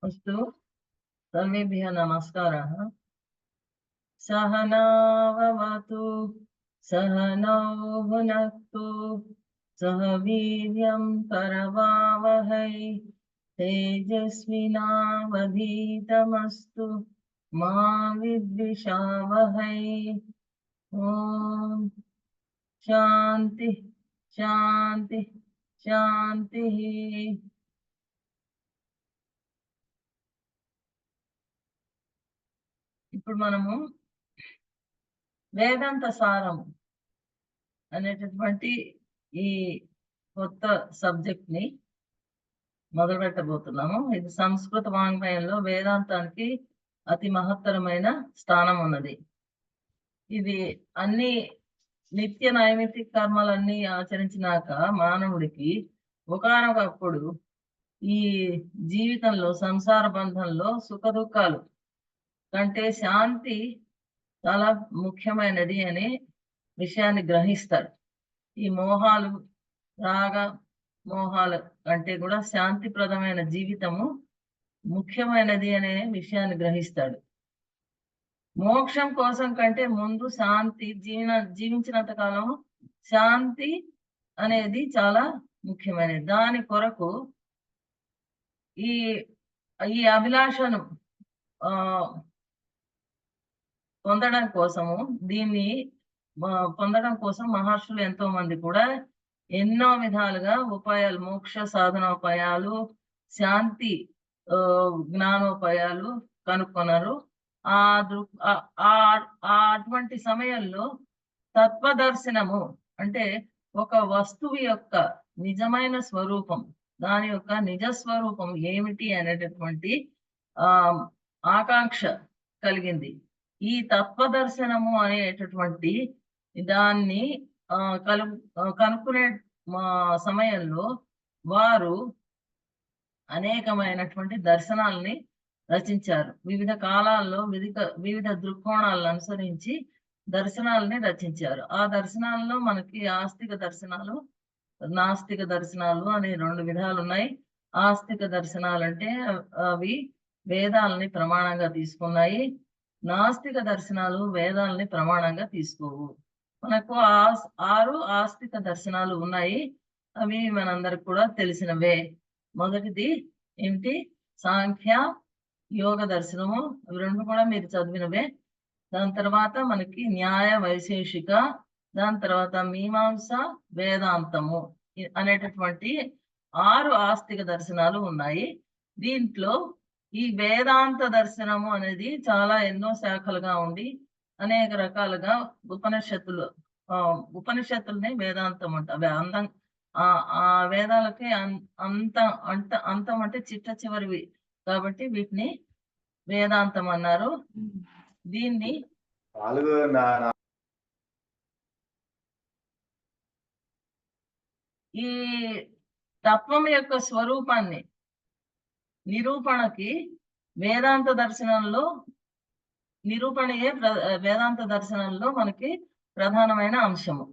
अस्तु, सर्वेभ्यः नमस्कारः। सहना भवतु, सहनौ भुनक्तु, सह वीर्यं करवावहै, तेजस्विनावधीतमस्तु मा विद्विषावहै। ओम शांति शांति शांति। ఇప్పుడు మనము వేదాంత సారం అనేటటువంటి ఈ కొత్త సబ్జెక్ట్ ని మొదలు పెట్టబోతున్నాము. ఇది సంస్కృత వాంగ్మయంలో వేదాంతానికి అతి మహత్తరమైన స్థానం ఉన్నది. ఇది అన్ని నిత్య నైమిత్తిక కర్మలన్నీ ఆచరించినాక మానవుడికి ఒకానొకప్పుడు ఈ జీవితంలో సంసార బంధంలో సుఖ దుఃఖాలు కంటే శాంతి చాలా ముఖ్యమైనది అనే విషయాన్ని గ్రహిస్తాడు. ఈ మోహాలు రాగ మోహాల కంటే కూడా శాంతిప్రదమైన జీవితము ముఖ్యమైనది అనే విషయాన్ని గ్రహిస్తాడు. మోక్షం కోసం కంటే ముందు శాంతి జీవించినంత కాలం శాంతి అనేది చాలా ముఖ్యమైనది. దాని కొరకు ఈ ఈ అభిలాషను పొందడం కోసము దీన్ని పొందడం కోసం మహర్షులు ఎంతో మంది కూడా ఎన్నో విధాలుగా ఉపాయాలు, మోక్ష సాధనోపాయాలు, శాంతి జ్ఞానోపాయాలు కనుక్కున్నారు. అటువంటి సమయంలో తత్వదర్శనము అంటే ఒక వస్తువు యొక్క నిజమైన స్వరూపం, దాని యొక్క నిజ స్వరూపం ఏమిటి అనేటటువంటి ఆకాంక్ష కలిగింది. ఈ తత్వదర్శనము అనేటటువంటి దాన్ని కనుక్కునే సమయంలో వారు అనేకమైనటువంటి దర్శనాల్ని రచించారు. వివిధ కాలాల్లో వివిధ దృక్కోణాలను అనుసరించి దర్శనాలని రచించారు. ఆ దర్శనాల్లో మనకి ఆస్తిక దర్శనాలు, నాస్తిక దర్శనాలు అనే రెండు విధాలు ఉన్నాయి. ఆస్తిక దర్శనాలు అంటే అవి వేదాలని ప్రమాణంగా తీసుకున్నాయి. నాస్తిక దర్శనాలు వేదాలని ప్రమాణంగా తీసుకోవు. మనకు 6 ఆస్తిక దర్శనాలు ఉన్నాయి. అవి మనందరికి కూడా తెలిసినవే. మొదటిది ఏంటి? సాంఖ్య యోగ దర్శనము. అవి రెండు కూడా మీరు చదివినవే. దాని తర్వాత మనకి న్యాయ వైశేషిక, దాని తర్వాత మీమాంస, వేదాంతము అనేటటువంటి 6 ఆస్తిక దర్శనాలు ఉన్నాయి. దీంట్లో ఈ వేదాంత దర్శనము అనేది చాలా ఎన్నో శాఖలుగా ఉండి అనేక రకాలుగా ఉపనిషత్తుల్ని వేదాంతం అంటారు. ఆ వేదాలకి అంతం అంటే చిట్ట చివరివి కాబట్టి వీటిని వేదాంతం అన్నారు. దీన్ని ఈ తత్వం యొక్క స్వరూపాన్ని నిరూపణకి వేదాంత దర్శనంలో నిరూపణయే వేదాంత దర్శనంలో మనకి ప్రధానమైన అంశము.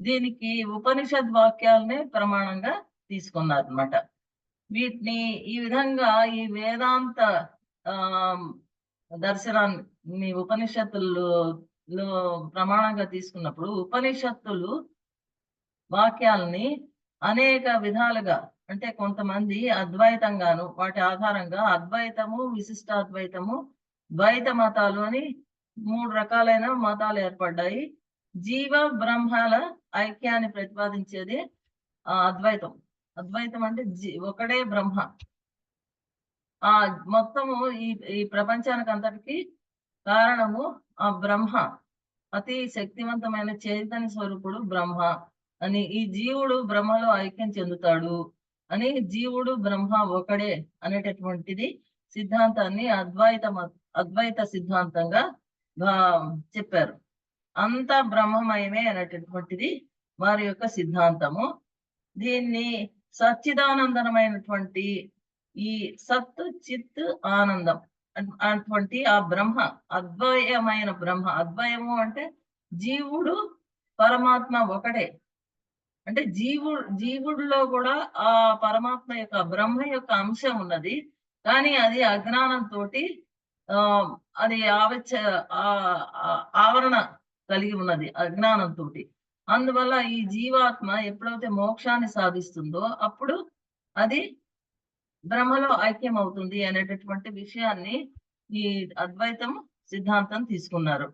దీనికి ఉపనిషద్ వాక్యాలనే ప్రమాణంగా తీసుకున్నారు అన్నమాట. వీటిని ఈ విధంగా ఈ వేదాంత దర్శనాన్ని ఉపనిషత్తుల్లో ప్రమాణంగా తీసుకున్నప్పుడు ఉపనిషత్తులు వాక్యాలని అనేక విధాలుగా, అంటే కొంతమంది అద్వైతంగాను వాటి ఆధారంగా అద్వైతము, విశిష్టాద్వైతము, ద్వైత మతాలు అని 3 రకాలైన మతాలు ఏర్పడ్డాయి. జీవ బ్రహ్మల ఐక్యాన్ని ప్రతిపాదించేది అద్వైతం. అద్వైతం అంటే ఒకడే బ్రహ్మ. మొత్తము ఈ ప్రపంచానికి అంతటికి కారణము ఆ బ్రహ్మ, అతి శక్తివంతమైన చైతన్య స్వరూపుడు బ్రహ్మ అని, ఈ జీవుడు బ్రహ్మలో ఐక్యం చెందుతాడు అని, జీవుడు బ్రహ్మ ఒకడే అనేటటువంటిది సిద్ధాంతాన్ని అద్వైత సిద్ధాంతంగా చెప్పారు. అంతా బ్రహ్మమయమే అనేటటువంటిది వారి యొక్క సిద్ధాంతము. దీన్ని సచ్చిదానందమైనటువంటి ఈ సత్ చిత్ ఆనందం అటువంటి ఆ బ్రహ్మ, అద్వయమైన బ్రహ్మ. అద్వయము అంటే జీవుడు పరమాత్మ ఒకటే. అంటే జీవుడిలో కూడా ఆ పరమాత్మ యొక్క బ్రహ్మ యొక్క అంశం ఉన్నది. కానీ అది అజ్ఞానంతో అది ఆవరణ కలిగి ఉన్నది అజ్ఞానంతో. అందువల్ల ఈ జీవాత్మ ఎప్పుడైతే మోక్షాన్ని సాధిస్తుందో అప్పుడు అది బ్రహ్మలో ఐక్యం అవుతుంది అనేటటువంటి విషయాన్ని ఈ అద్వైతం సిద్ధాంతం తీసుకున్నారు.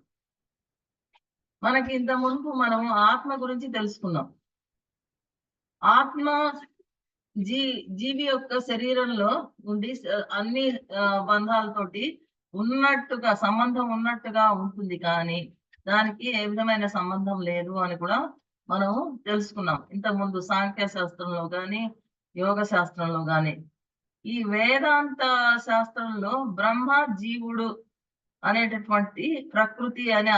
మనకి ఇంత మునుపు మనము ఆత్మ గురించి తెలుసుకున్నాం. ఆత్మ జీవి యొక్క శరీరంలో ఉండి అన్ని బంధాలతోటి ఉన్నట్టుగా సంబంధం ఉన్నట్టుగా ఉంటుంది, కానీ దానికి ఏ విధమైన సంబంధం లేదు అని కూడా మనం తెలుసుకున్నాం ఇంతకుముందు సాంఖ్య శాస్త్రంలో కానీ యోగ శాస్త్రంలో కానీ. ఈ వేదాంత శాస్త్రంలో బ్రహ్మ జీవుడు అనేటటువంటి ప్రకృతి అనే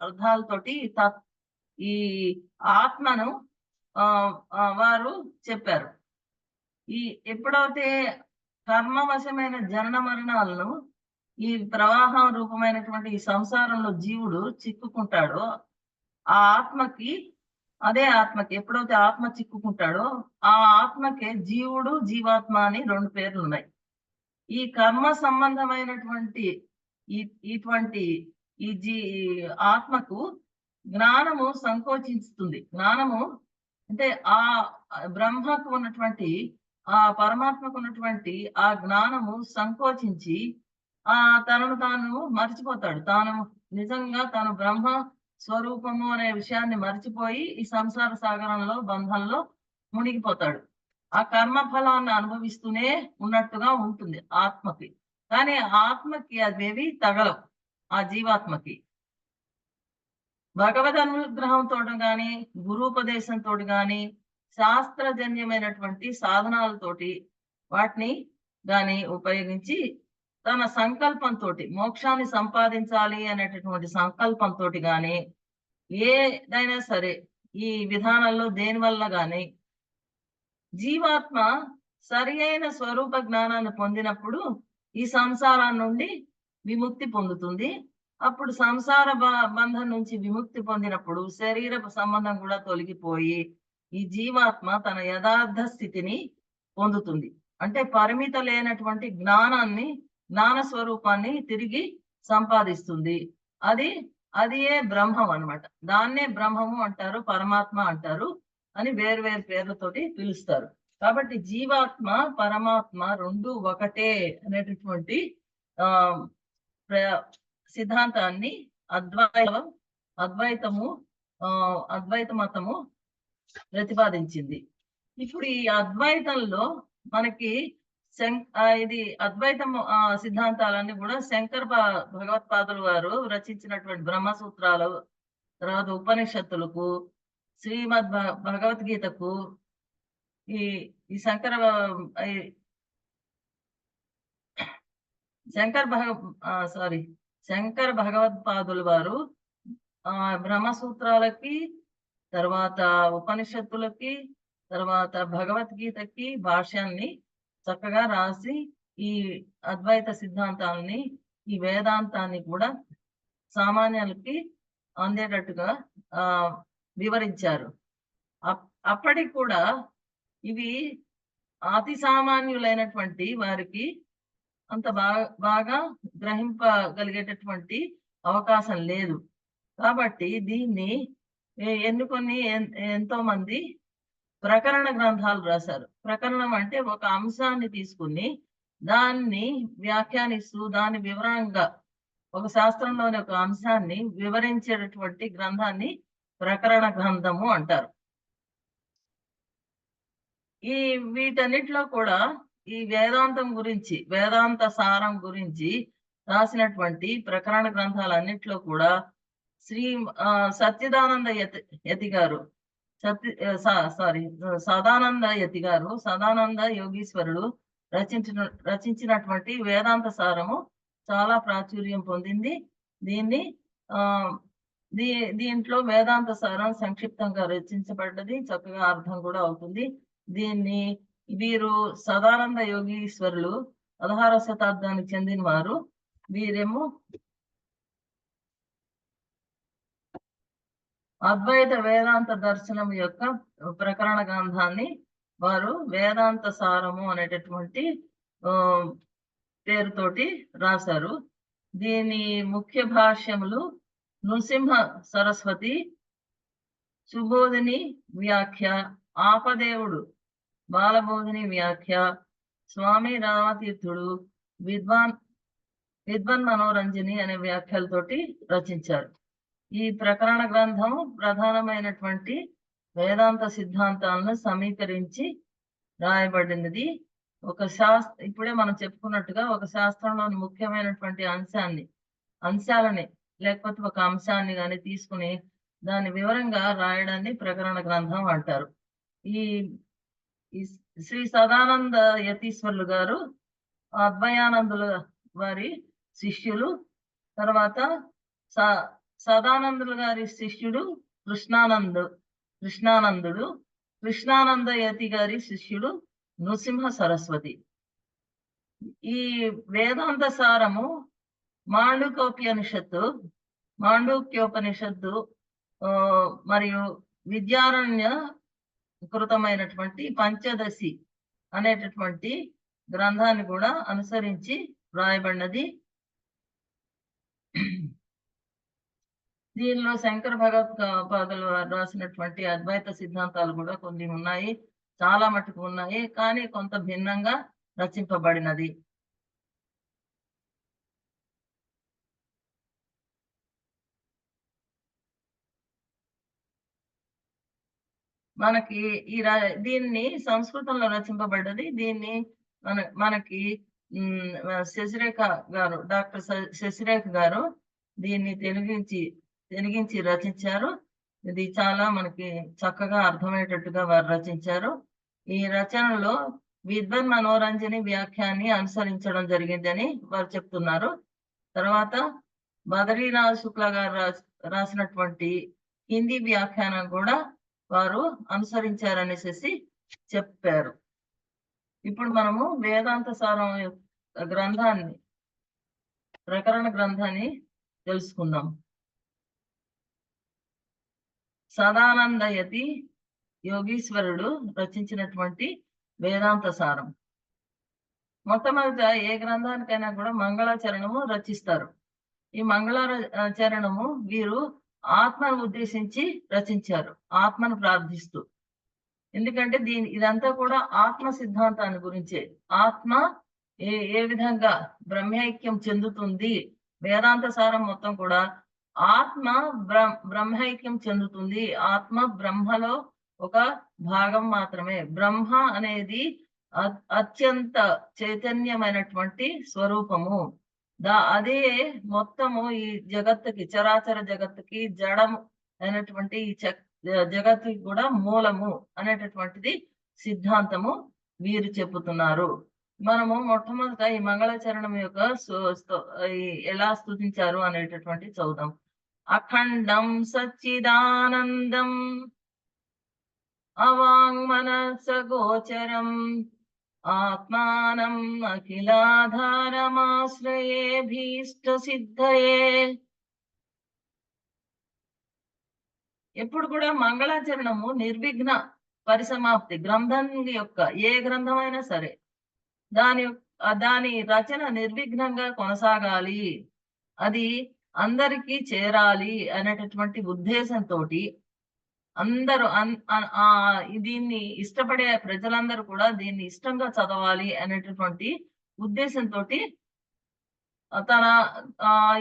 అర్థాలతోటి ఈ ఆత్మను వారు చెప్పారు. ఎప్పుడైతే కర్మవశమైన జనన మరణాలను ఈ ప్రవాహం రూపమైనటువంటి ఈ సంసారంలో జీవుడు చిక్కుకుంటాడో ఆ ఆత్మకి ఎప్పుడైతే ఆత్మ చిక్కుకుంటాడో ఆ ఆత్మకే జీవుడు జీవాత్మ అని 2 పేర్లు ఉన్నాయి. ఈ కర్మ సంబంధమైనటువంటి ఇటువంటి ఆత్మకు జ్ఞానము సంకోచిస్తుంది. జ్ఞానము అంటే ఆ బ్రహ్మకు ఉన్నటువంటి ఆ పరమాత్మకు ఉన్నటువంటి ఆ జ్ఞానము సంకోచించి తనను తాను మర్చిపోతాడు. నిజంగా తాను బ్రహ్మ స్వరూపము అనే విషయాన్ని మర్చిపోయి ఈ సంసార సాగరంలో బంధంలో మునిగిపోతాడు. ఆ కర్మ ఫలాన్ని అనుభవిస్తూనే ఉన్నట్టుగా ఉంటుంది ఆత్మకి. కానీ ఆత్మకి అవేవి తగలవు. ఆ జీవాత్మకి భగవద్ అనుగ్రహంతో గాని గురూపదేశంతో గాని శాస్త్రజన్యమైనటువంటి సాధనాలతోటి వాటిని గాని ఉపయోగించి తన సంకల్పంతో మోక్షాన్ని సంపాదించాలి అనేటటువంటి సంకల్పంతో గాని ఏదైనా సరే ఈ విధానంలో దేనివల్ల గాని జీవాత్మ సరి అయిన స్వరూప జ్ఞానాన్ని పొందినప్పుడు ఈ సంసారం నుండి విముక్తి పొందుతుంది. అప్పుడు సంసార బంధం నుంచి విముక్తి పొందినప్పుడు శరీర సంబంధం కూడా తొలగిపోయి ఈ జీవాత్మ తన యథార్థ స్థితిని పొందుతుంది. అంటే పరిమిత లేనటువంటి జ్ఞాన స్వరూపాన్ని తిరిగి సంపాదిస్తుంది. అదియే బ్రహ్మం అన్నమాట. దాన్నే బ్రహ్మము అంటారు, పరమాత్మ అంటారు అని వేరు పేర్లతోటి పిలుస్తారు. కాబట్టి జీవాత్మ పరమాత్మ 2 ఒకటే అనేటటువంటి సిద్ధాంతాన్ని అద్వైత మతము ప్రతిపాదించింది. ఇప్పుడు ఈ అద్వైతంలో మనకి ఇది అద్వైతం సిద్ధాంతాలన్నీ కూడా శంకర భగవత్పాదులు వారు రచించినటువంటి బ్రహ్మసూత్రాలు, తర్వాత ఉపనిషత్తులకు, శ్రీమద్ భగవద్గీతకు ఈ శంకర భగవత్పాదులు వారు బ్రహ్మసూత్రాలకి, తర్వాత ఉపనిషత్తులకి, తర్వాత భగవద్గీతకి భాష్యాన్ని చక్కగా రాసి ఈ అద్వైత సిద్ధాంతాలని ఈ వేదాంతాన్ని కూడా సామాన్యులకి అందేటట్టుగా వివరించారు. అప్పటికి కూడా ఇవి అతి సామాన్యులైనటువంటి వారికి అంత బాగా గ్రహింపగలిగేటటువంటి అవకాశం లేదు. కాబట్టి దీన్ని ఎన్నుకొని ఎంతో మంది ప్రకరణ గ్రంథాలు రాశారు. ప్రకరణం అంటే ఒక అంశాన్ని తీసుకుని దాన్ని వ్యాఖ్యానిస్తూ దాని వివరంగా ఒక శాస్త్రంలోని ఒక అంశాన్ని వివరించేటటువంటి గ్రంథాన్ని ప్రకరణ గ్రంథము అంటారు. వీటన్నిటిలో కూడా ఈ వేదాంతం గురించి, వేదాంత సారం గురించి రాసినటువంటి ప్రకరణ గ్రంథాలన్నింటిలో కూడా సచ్చిదానంద యతి గారు సదానంద యోగీశ్వరుడు రచించినటువంటి వేదాంత సారము చాలా ప్రాచుర్యం పొందింది. దీంట్లో వేదాంత సారం సంక్షిప్తంగా రచించబడ్డది, చక్కగా అర్థం కూడా అవుతుంది. దీన్ని వీరు సదానంద యోగీశ్వరులు 16వ శతాబ్దానికి చెందిన వారు. వీరేమో అద్వైత వేదాంత దర్శనం యొక్క ప్రకరణ గ్రంథాన్ని వారు వేదాంత సారము అనేటటువంటి పేరుతోటి రాశారు. దీని ముఖ్య భాష్యములు నృసింహ సరస్వతి, సుబోధిని వ్యాఖ్య, ఆపదేవుడు బాలబోధిని వ్యాఖ్య, స్వామి రామతీర్థుడు విద్వన్ మనోరంజని అనే వ్యాఖ్యలతోటి రచించారు. ఈ ప్రకరణ గ్రంథం ప్రధానమైనటువంటి వేదాంత సిద్ధాంతాలను సమీకరించి రాయబడినది. ఇప్పుడే మనం చెప్పుకున్నట్టుగా ఒక శాస్త్రంలోని ముఖ్యమైనటువంటి అంశాలని లేకపోతే ఒక అంశాన్ని కానీ తీసుకుని దాన్ని వివరంగా రాయడాన్ని ప్రకరణ గ్రంథం అంటారు. ఈ శ్రీ సదానంద యతీశ్వరులు గారు అద్వయానందుల వారి శిష్యులు. తర్వాత సదానందుల గారి శిష్యుడు కృష్ణానందుడు, కృష్ణానంద యతి గారి శిష్యుడు నృసింహ సరస్వతి. ఈ వేదాంత సారము మాండూక్యోపనిషత్తు మరియు విద్యారణ్య కృతమైనటువంటి పంచదశి అనేటటువంటి గ్రంథాన్ని కూడా అనుసరించి వ్రాయబడినది. దీనిలో శంకర భగవత్పాదులు రాసినటువంటి అద్వైత సిద్ధాంతాలు కూడా కొన్ని ఉన్నాయి, చాలా మటుకు ఉన్నాయి, కానీ కొంత భిన్నంగా రచింపబడినది. మనకి దీన్ని సంస్కృతంలో రచింపబడ్డది. దీన్ని మనకి శశిరేఖ గారు, డాక్టర్ శశిరేఖ గారు దీన్ని తెలుగించి రచించారు. ఇది చాలా మనకి చక్కగా అర్థమయ్యేటట్టుగా వారు రచించారు. ఈ రచనలో విద్వన్ మనోరంజని వ్యాఖ్యాన్ని అనుసరించడం జరిగిందని వారు చెప్తున్నారు. తర్వాత బదరీనాథ్ శుక్లా గారు రాసినటువంటి హిందీ వ్యాఖ్యానం కూడా వారు అనుసరించారనేసి చెప్పారు. ఇప్పుడు మనము వేదాంత సారం గ్రంథాన్ని, ప్రకరణ గ్రంథాన్ని తెలుసుకుందాం. సదానంద యతి యోగీశ్వరుడు రచించినటువంటి వేదాంత సారం. మొట్టమొదట ఏ గ్రంథానికైనా కూడా మంగళాచరణము రచిస్తారు. ఈ మంగళాచరణము వీరు ఆత్మను ఉద్దేశించి రచించారు, ఆత్మను ప్రార్థిస్తూ. ఎందుకంటే ఇదంతా కూడా ఆత్మ సిద్ధాంతాన్ని గురించే. ఆత్మ ఏ విధంగా బ్రహ్మైక్యం చెందుతుంది, వేదాంత సారం మొత్తం కూడా ఆత్మ బ్రహ్మైక్యం చెందుతుంది. ఆత్మ బ్రహ్మలో ఒక భాగం మాత్రమే. బ్రహ్మ అనేది అత్యంత చైతన్యమైనటువంటి స్వరూపము. అదే మొత్తము ఈ జగత్తుకి, చరాచర జగత్తుకి జడము అయినటువంటి ఈ జగత్తుకి కూడా మూలము అనేటటువంటిది సిద్ధాంతము వీరు చెప్పుతున్నారు. మనము మొట్టమొదట ఈ మంగళచరణం యొక్క ఎలా స్తుతించారు అనేటటువంటి చదువుదాం. అఖండం సచ్చిదానందం అవాంగ్మనస గోచరం ఆత్మానం అఖిలాధారమాశ్రయే భీష్ట సిద్ధయే. ఎప్పుడు కూడా మంగళాచరణము నిర్విఘ్న పరిసమాప్తి. గ్రంథం యొక్క ఏ గ్రంథమైనా సరే దాని రచన నిర్విఘ్నంగా కొనసాగాలి, అది అందరికీ చేరాలి అనేటటువంటి ఉద్దేశంతో అందరూ దీన్ని ఇష్టపడే ప్రజలందరూ కూడా దీన్ని ఇష్టంగా చదవాలి అనేటటువంటి ఉద్దేశంతో తన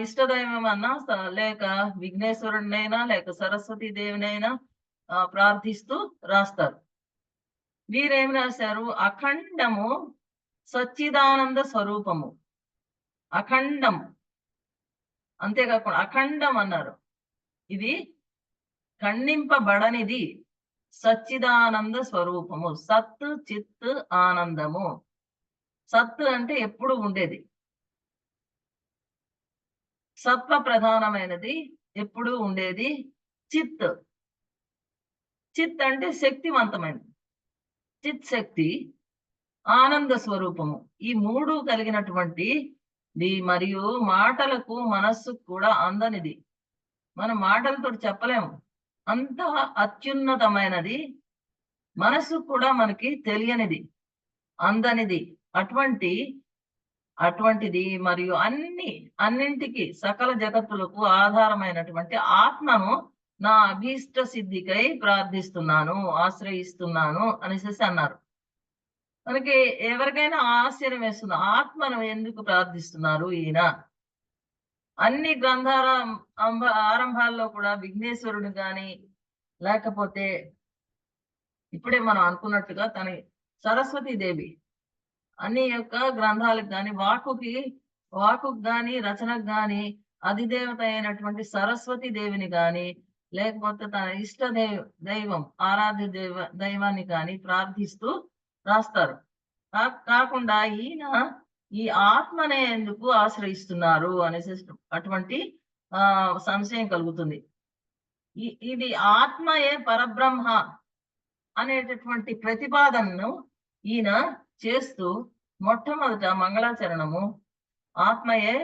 ఇష్టదైవం అన్నా లేక విఘ్నేశ్వరుడినైనా లేక సరస్వతీ దేవినైనా ప్రార్థిస్తూ రాస్తారు. వీరేం రాశారు? అఖండము సచ్చిదానంద స్వరూపము. అఖండం, అంతేకాకుండా అఖండం అన్నారు. ఇది ఖండింపబడనిది, సచ్చిదానంద స్వరూపము. సత్ చిత్ ఆనందము. సత్ అంటే ఎప్పుడు ఉండేది, సత్వ ప్రధానమైనది, ఎప్పుడు ఉండేది. చిత్ అంటే శక్తివంతమైనది, చిత్ శక్తి. ఆనంద స్వరూపము. ఈ మూడు కలిగినటువంటి మరియు మాటలకు మనస్సుకు కూడా అందనిది. మన మాటలతో చెప్పలేము, అంత అత్యున్నతమైనది. మనస్సు కూడా మనకి తెలియనిది, అందనిది. అటువంటి అటువంటిది మరియు అన్నింటికి సకల జగత్తులకు ఆధారమైనటువంటి ఆత్మను నా అభీష్ట సిద్ధికై ప్రార్థిస్తున్నాను, ఆశ్రయిస్తున్నాను అనేసి అన్నారు. మనకి ఎవరికైనా ఆశ్చర్యం వేస్తుంది, ఆత్మను ఎందుకు ప్రార్థిస్తున్నారు ఈయన? అన్ని గ్రంథాల ఆరంభాల్లో కూడా విఘ్నేశ్వరుడు గాని, లేకపోతే ఇప్పుడే మనం అనుకున్నట్టుగా సరస్వతీదేవి అన్ని యొక్క గ్రంథాలకు గాని, వాకుకు గాని, రచనకు గాని అధిదేవత అయినటువంటి సరస్వతి దేవిని గాని, లేకపోతే తన ఇష్ట దైవం ఆరాధ్య దైవాన్ని కానీ ప్రార్థిస్తూ రాస్తారు. కాకుండా ఈయన ఈ ఆత్మనే ఎందుకు ఆశ్రయిస్తున్నారు అనేసి అటువంటి సంశయం కలుగుతుంది. ఇది ఆత్మయే పరబ్రహ్మ అనేటటువంటి ప్రతిపాదనను ఈయన చేస్తూ మొట్టమొదట మంగళాచరణము ఆత్మయే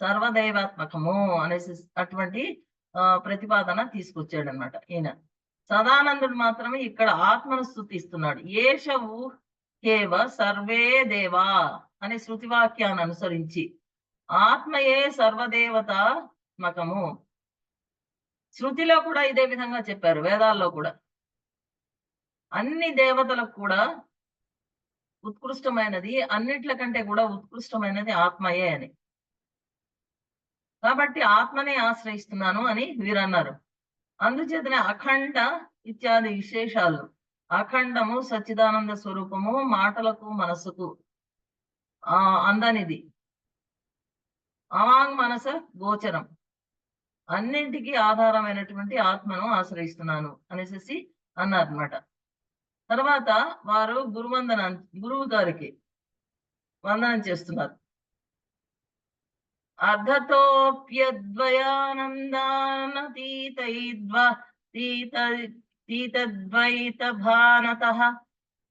సర్వదైవాత్మకము అనేసి అటువంటి ప్రతిపాదన తీసుకొచ్చాడనమాట ఈయన. సదానందుడు మాత్రమే ఇక్కడ ఆత్మను స్తుతిస్తున్నాడు. ఏషవు కేవ సర్వే దేవా అనే శృతివాక్యాన్ని అనుసరించి ఆత్మయే సర్వదేవతాత్మకము. శృతిలో కూడా ఇదే విధంగా చెప్పారు, వేదాల్లో కూడా అన్ని దేవతలకు కూడా ఉత్కృష్టమైనది, అన్నిట్లకంటే కూడా ఉత్కృష్టమైనది ఆత్మయే అని. కాబట్టి ఆత్మనే ఆశ్రయిస్తున్నాను అని వీరన్నారు. అందుచేతనే అఖండ ఇత్యాది విశేషాలు, అఖండము సచ్చిదానంద స్వరూపము, మాటలకు మనస్సుకు అందనిది, అవాంగ్ మనస గోచరం, అన్నింటికి ఆధారమైనటువంటి ఆత్మను ఆశ్రయిస్తున్నాను అనేసి అన్నారన్నమాట. తర్వాత వారు గురువు గారికి వందనం చేస్తున్నారు. అర్ధతోప్యద్వయానందానతీతద్వైత భానతః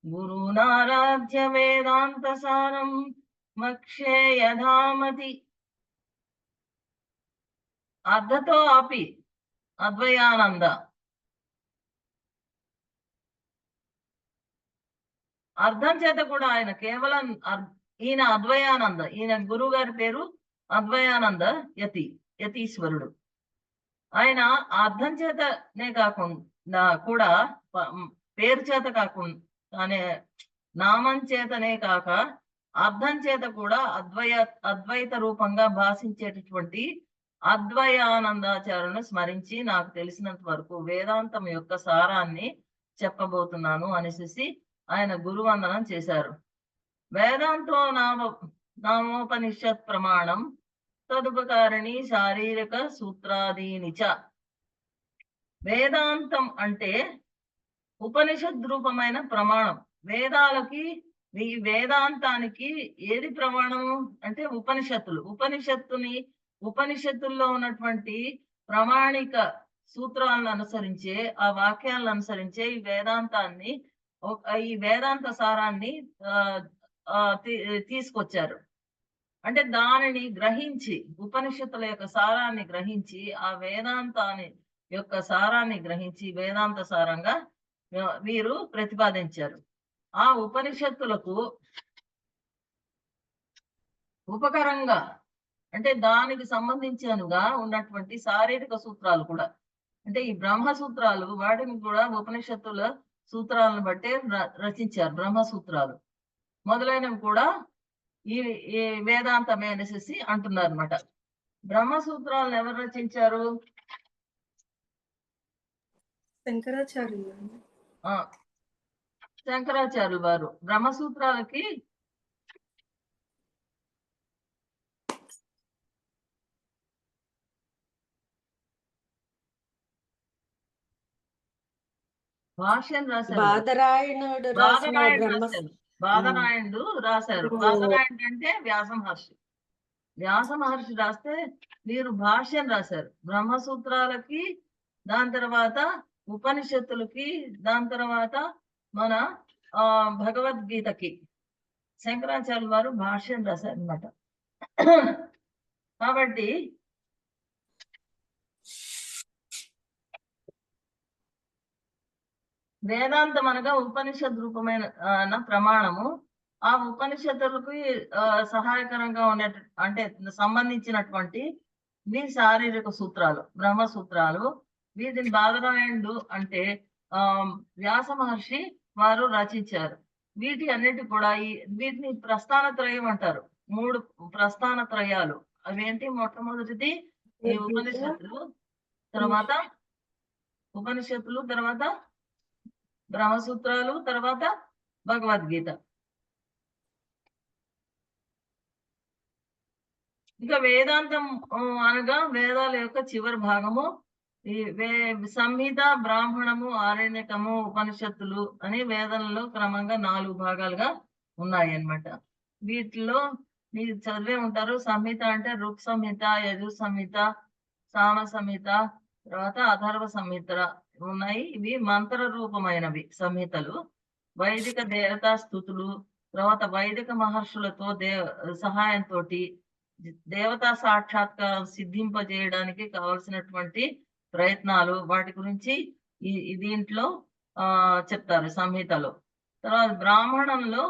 గురునారాధ్య వేదాంత సారం మక్షే యథామతి. అర్ధతో అపి అద్వయానంద, అర్థం చేత కూడా ఆయన కేవలం ఈయన అద్వయానంద, ఈయన గురువు గారి పేరు అద్వయానంద యతీశ్వరుడు. ఆయన అర్థం చేతనే కాకుండా కూడా పేరు చేత కాకుండా అనే నామం చేతనే కాక అర్థం చేత కూడా అద్వైత రూపంగా భాషించేటటువంటి అద్వయానందాచార్యులను స్మరించి నాకు తెలిసినంత వరకు వేదాంతం యొక్క సారాన్ని చెప్పబోతున్నాను అనేసి ఆయన గురువందనం చేశారు. వేదాంతో నామోపనిషత్ ప్రమాణం తదుపకారిణి శారీరక సూత్రాదీని చ. వేదాంతం అంటే ఉపనిషద్ రూపమైన ప్రమాణం. వేదాంతానికి ఏది ప్రమాణము అంటే ఉపనిషత్తుల్లో ఉన్నటువంటి ప్రామాణిక సూత్రాలను అనుసరించే, ఆ వాక్యాలను అనుసరించే ఈ వేదాంత సారాన్ని తీసుకొచ్చారు. అంటే దానిని గ్రహించి, ఉపనిషత్తుల యొక్క సారాన్ని గ్రహించి, ఆ వేదాంతాన్ని యొక్క సారాన్ని గ్రహించి వేదాంత సారంగా వీరు ప్రతిపాదించారు. ఆ ఉపనిషత్తులకు ఉపకరంగా అంటే దానికి సంబంధించినగా ఉన్నటువంటి శారీరక సూత్రాలు కూడా, అంటే ఈ బ్రహ్మసూత్రాలు, వాటిని కూడా ఉపనిషత్తుల సూత్రాలను బట్టే రచించారు. బ్రహ్మసూత్రాలు మొదలైనవి కూడా ఈ వేదాంతమే అనేసి అంటున్నారు అనమాట. బ్రహ్మసూత్రాలను ఎవరు రచించారు? శంకరాచార్యులు వారు బ్రహ్మసూత్రాలకి భాష్యం రాశారు. బాదరాయణుడు రాశారు. బాదరాయణుడు అంటే వ్యాస మహర్షి రాస్తే వీరు భాష్యం రాశారు బ్రహ్మసూత్రాలకి, దాని తర్వాత ఉపనిషత్తులకి, దాని తర్వాత మన భగవద్గీతకి శంకరాచార్యుల వారు భాష్యం రాశారు అన్నమాట. కాబట్టి వేదాంతం అనగా ఉపనిషద్ రూపమైన ప్రమాణము. ఆ ఉపనిషత్తులకు సహాయకరంగా ఉండే అంటే సంబంధించినటువంటి శారీరక సూత్రాలు, బ్రహ్మ సూత్రాలు. వీటిని బాదరాయణుడు అంటే వ్యాస మహర్షి వారు రచించారు. వీటి అన్నిటి కూడా వీటిని ప్రస్థాన త్రయం అంటారు. 3 ప్రస్థాన త్రయాలు. అవేంటి? మొట్టమొదటిది ఈ ఉపనిషత్తులు, తర్వాత బ్రహ్మసూత్రాలు, తర్వాత భగవద్గీత. ఇక వేదాంతం అనగా వేదాల యొక్క చివరి భాగము. ఈ సంహిత, బ్రాహ్మణము, ఆరణ్యకము, ఉపనిషత్తులు అని వేదంలో క్రమంగా 4 భాగాలుగా ఉన్నాయి అన్నమాట. వీటిలో మీరు చదివే ఉంటారు. సంహిత అంటే ఋక్ సంహిత, యజు సంహిత, సామ సంహిత, తర్వాత అథర్వ సంహిత ఉన్నాయి. ఇవి మంత్ర రూపమైనవి సంహితలు. వైదిక దేవతా స్థుతులు, తర్వాత వైదిక మహర్షులతో సహాయంతో దేవతా సాక్షాత్కారం సిద్ధింపజేయడానికి కావలసినటువంటి ప్రయత్నాలు, వాటి గురించి దీంట్లో చెప్తారు సంహితలో. తర్వాత బ్రాహ్మణంలో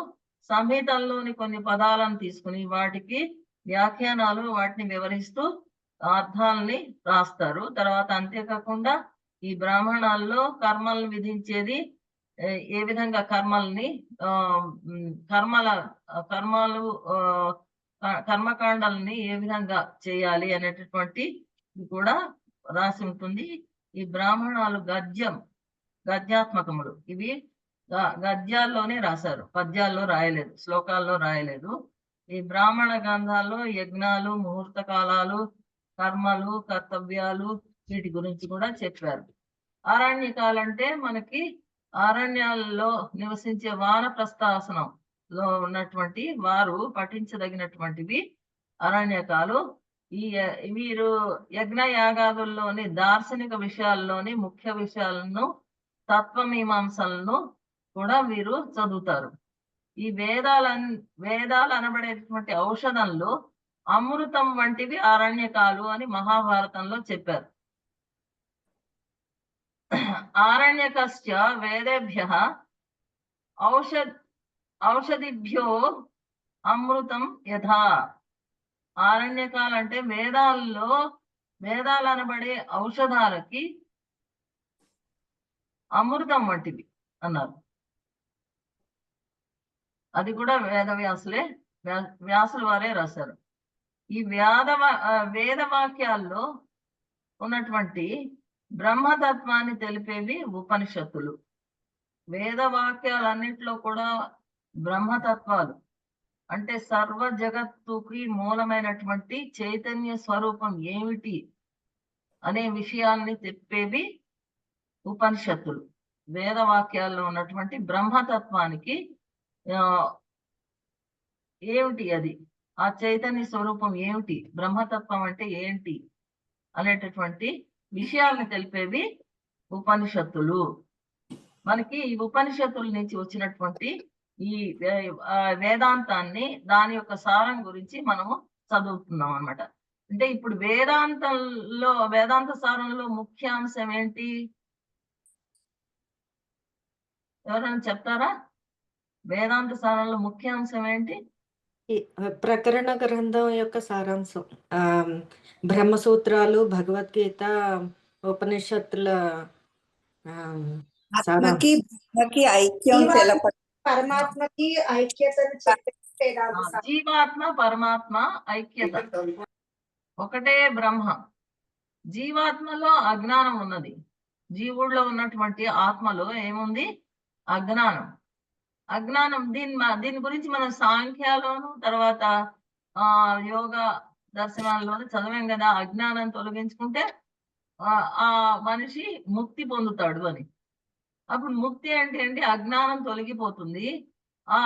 సంహితల్లోని కొన్ని పదాలను తీసుకుని వాటికి వ్యాఖ్యానాలు, వాటిని వివరిస్తూ అర్థాలని రాస్తారు. తర్వాత అంతేకాకుండా ఈ బ్రాహ్మణాల్లో కర్మలను విధించేది ఏ విధంగా కర్మకాండాలని ఏ విధంగా చేయాలి అనేటటువంటి కూడా రాసి ఉంటుంది. ఈ బ్రాహ్మణాలు గద్యాత్మకములు. ఇవి గద్యాల్లోనే రాశారు, పద్యాల్లో రాయలేదు, శ్లోకాల్లో రాయలేదు. ఈ బ్రాహ్మణ గ్రంథాల్లో యజ్ఞాలు, ముహూర్త కాలాలు, కర్మలు, కర్తవ్యాలు వీటి గురించి కూడా చెప్పారు. ఆరణ్యకాలంటే మనకి అరణ్యాల్లో నివసించే వానప్రస్థాసనంలో ఉన్నటువంటి వారు పఠించదగినటువంటివి అరణ్యకాలు. వీరు యజ్ఞ యాగాదుల్లోని దార్శనిక విషయాల్లోని ముఖ్య విషయాలను, తత్వమీమాంసలను కూడా వీరు చదువుతారు. ఈ వేదాలు అనబడేటువంటి ఔషధంలో అమృతం వంటివి అరణ్యకాలు అని మహాభారతంలో చెప్పారు. ఆరణ్యకస్య వేదేభ్యః ఔషధిభ్యో అమృతం యథా. ఆరణ్యకాలంటే వేదాలు అనబడే ఔషధాలకి అమృతం వంటివి అన్నారు. అది కూడా వ్యాసుల వారే రాశారు. ఈ వేదవాక్యాల్లో ఉన్నటువంటి బ్రహ్మతత్వాన్ని తెలిపేవి ఉపనిషత్తులు. వేదవాక్యాలన్నింటిలో కూడా బ్రహ్మతత్వాలు అంటే సర్వ జగత్తుకి మూలమైనటువంటి చైతన్య స్వరూపం ఏమిటి అనే విషయాల్ని చెప్పేవి ఉపనిషత్తులు. వేదవాక్యాల్లో ఉన్నటువంటి బ్రహ్మతత్వానికి ఏమిటి, అది ఆ చైతన్య స్వరూపం ఏమిటి, బ్రహ్మతత్వం అంటే ఏంటి అనేటటువంటి విషయాలను తెలిపేవి ఉపనిషత్తులు. మనకి ఈ ఉపనిషత్తుల నుంచి వచ్చినటువంటి ఈ వేదాంతాన్ని, దాని యొక్క సారం గురించి మనము చదువుతున్నాం అన్నమాట. అంటే ఇప్పుడు వేదాంత సారంలో ముఖ్యాంశం ఏంటి? ఎవరైనా చెప్తారా? వేదాంత సారంలో ముఖ్యాంశం ఏంటి? ప్రకరణ గ్రంథం యొక్క సారాంశం. బ్రహ్మసూత్రాలు, భగవద్గీత, ఉపనిషత్తుల పరమాత్మకి ఐక్యతను జీవాత్మ పరమాత్మ ఐక్యత, ఒకటే బ్రహ్మ. జీవాత్మలో అజ్ఞానం ఉన్నది. జీవుల్లో ఉన్నటువంటి ఆత్మలో ఏముంది? అజ్ఞానం. దీని గురించి మనం సాంఖ్యాలోను, తర్వాత యోగ దర్శనాల్లోనూ చదివాం కదా. అజ్ఞానం తొలగించుకుంటే ఆ మనిషి ముక్తి పొందుతాడు అని. అప్పుడు ముక్తి అంటే ఏంటి? అజ్ఞానం తొలగిపోతుంది, ఆ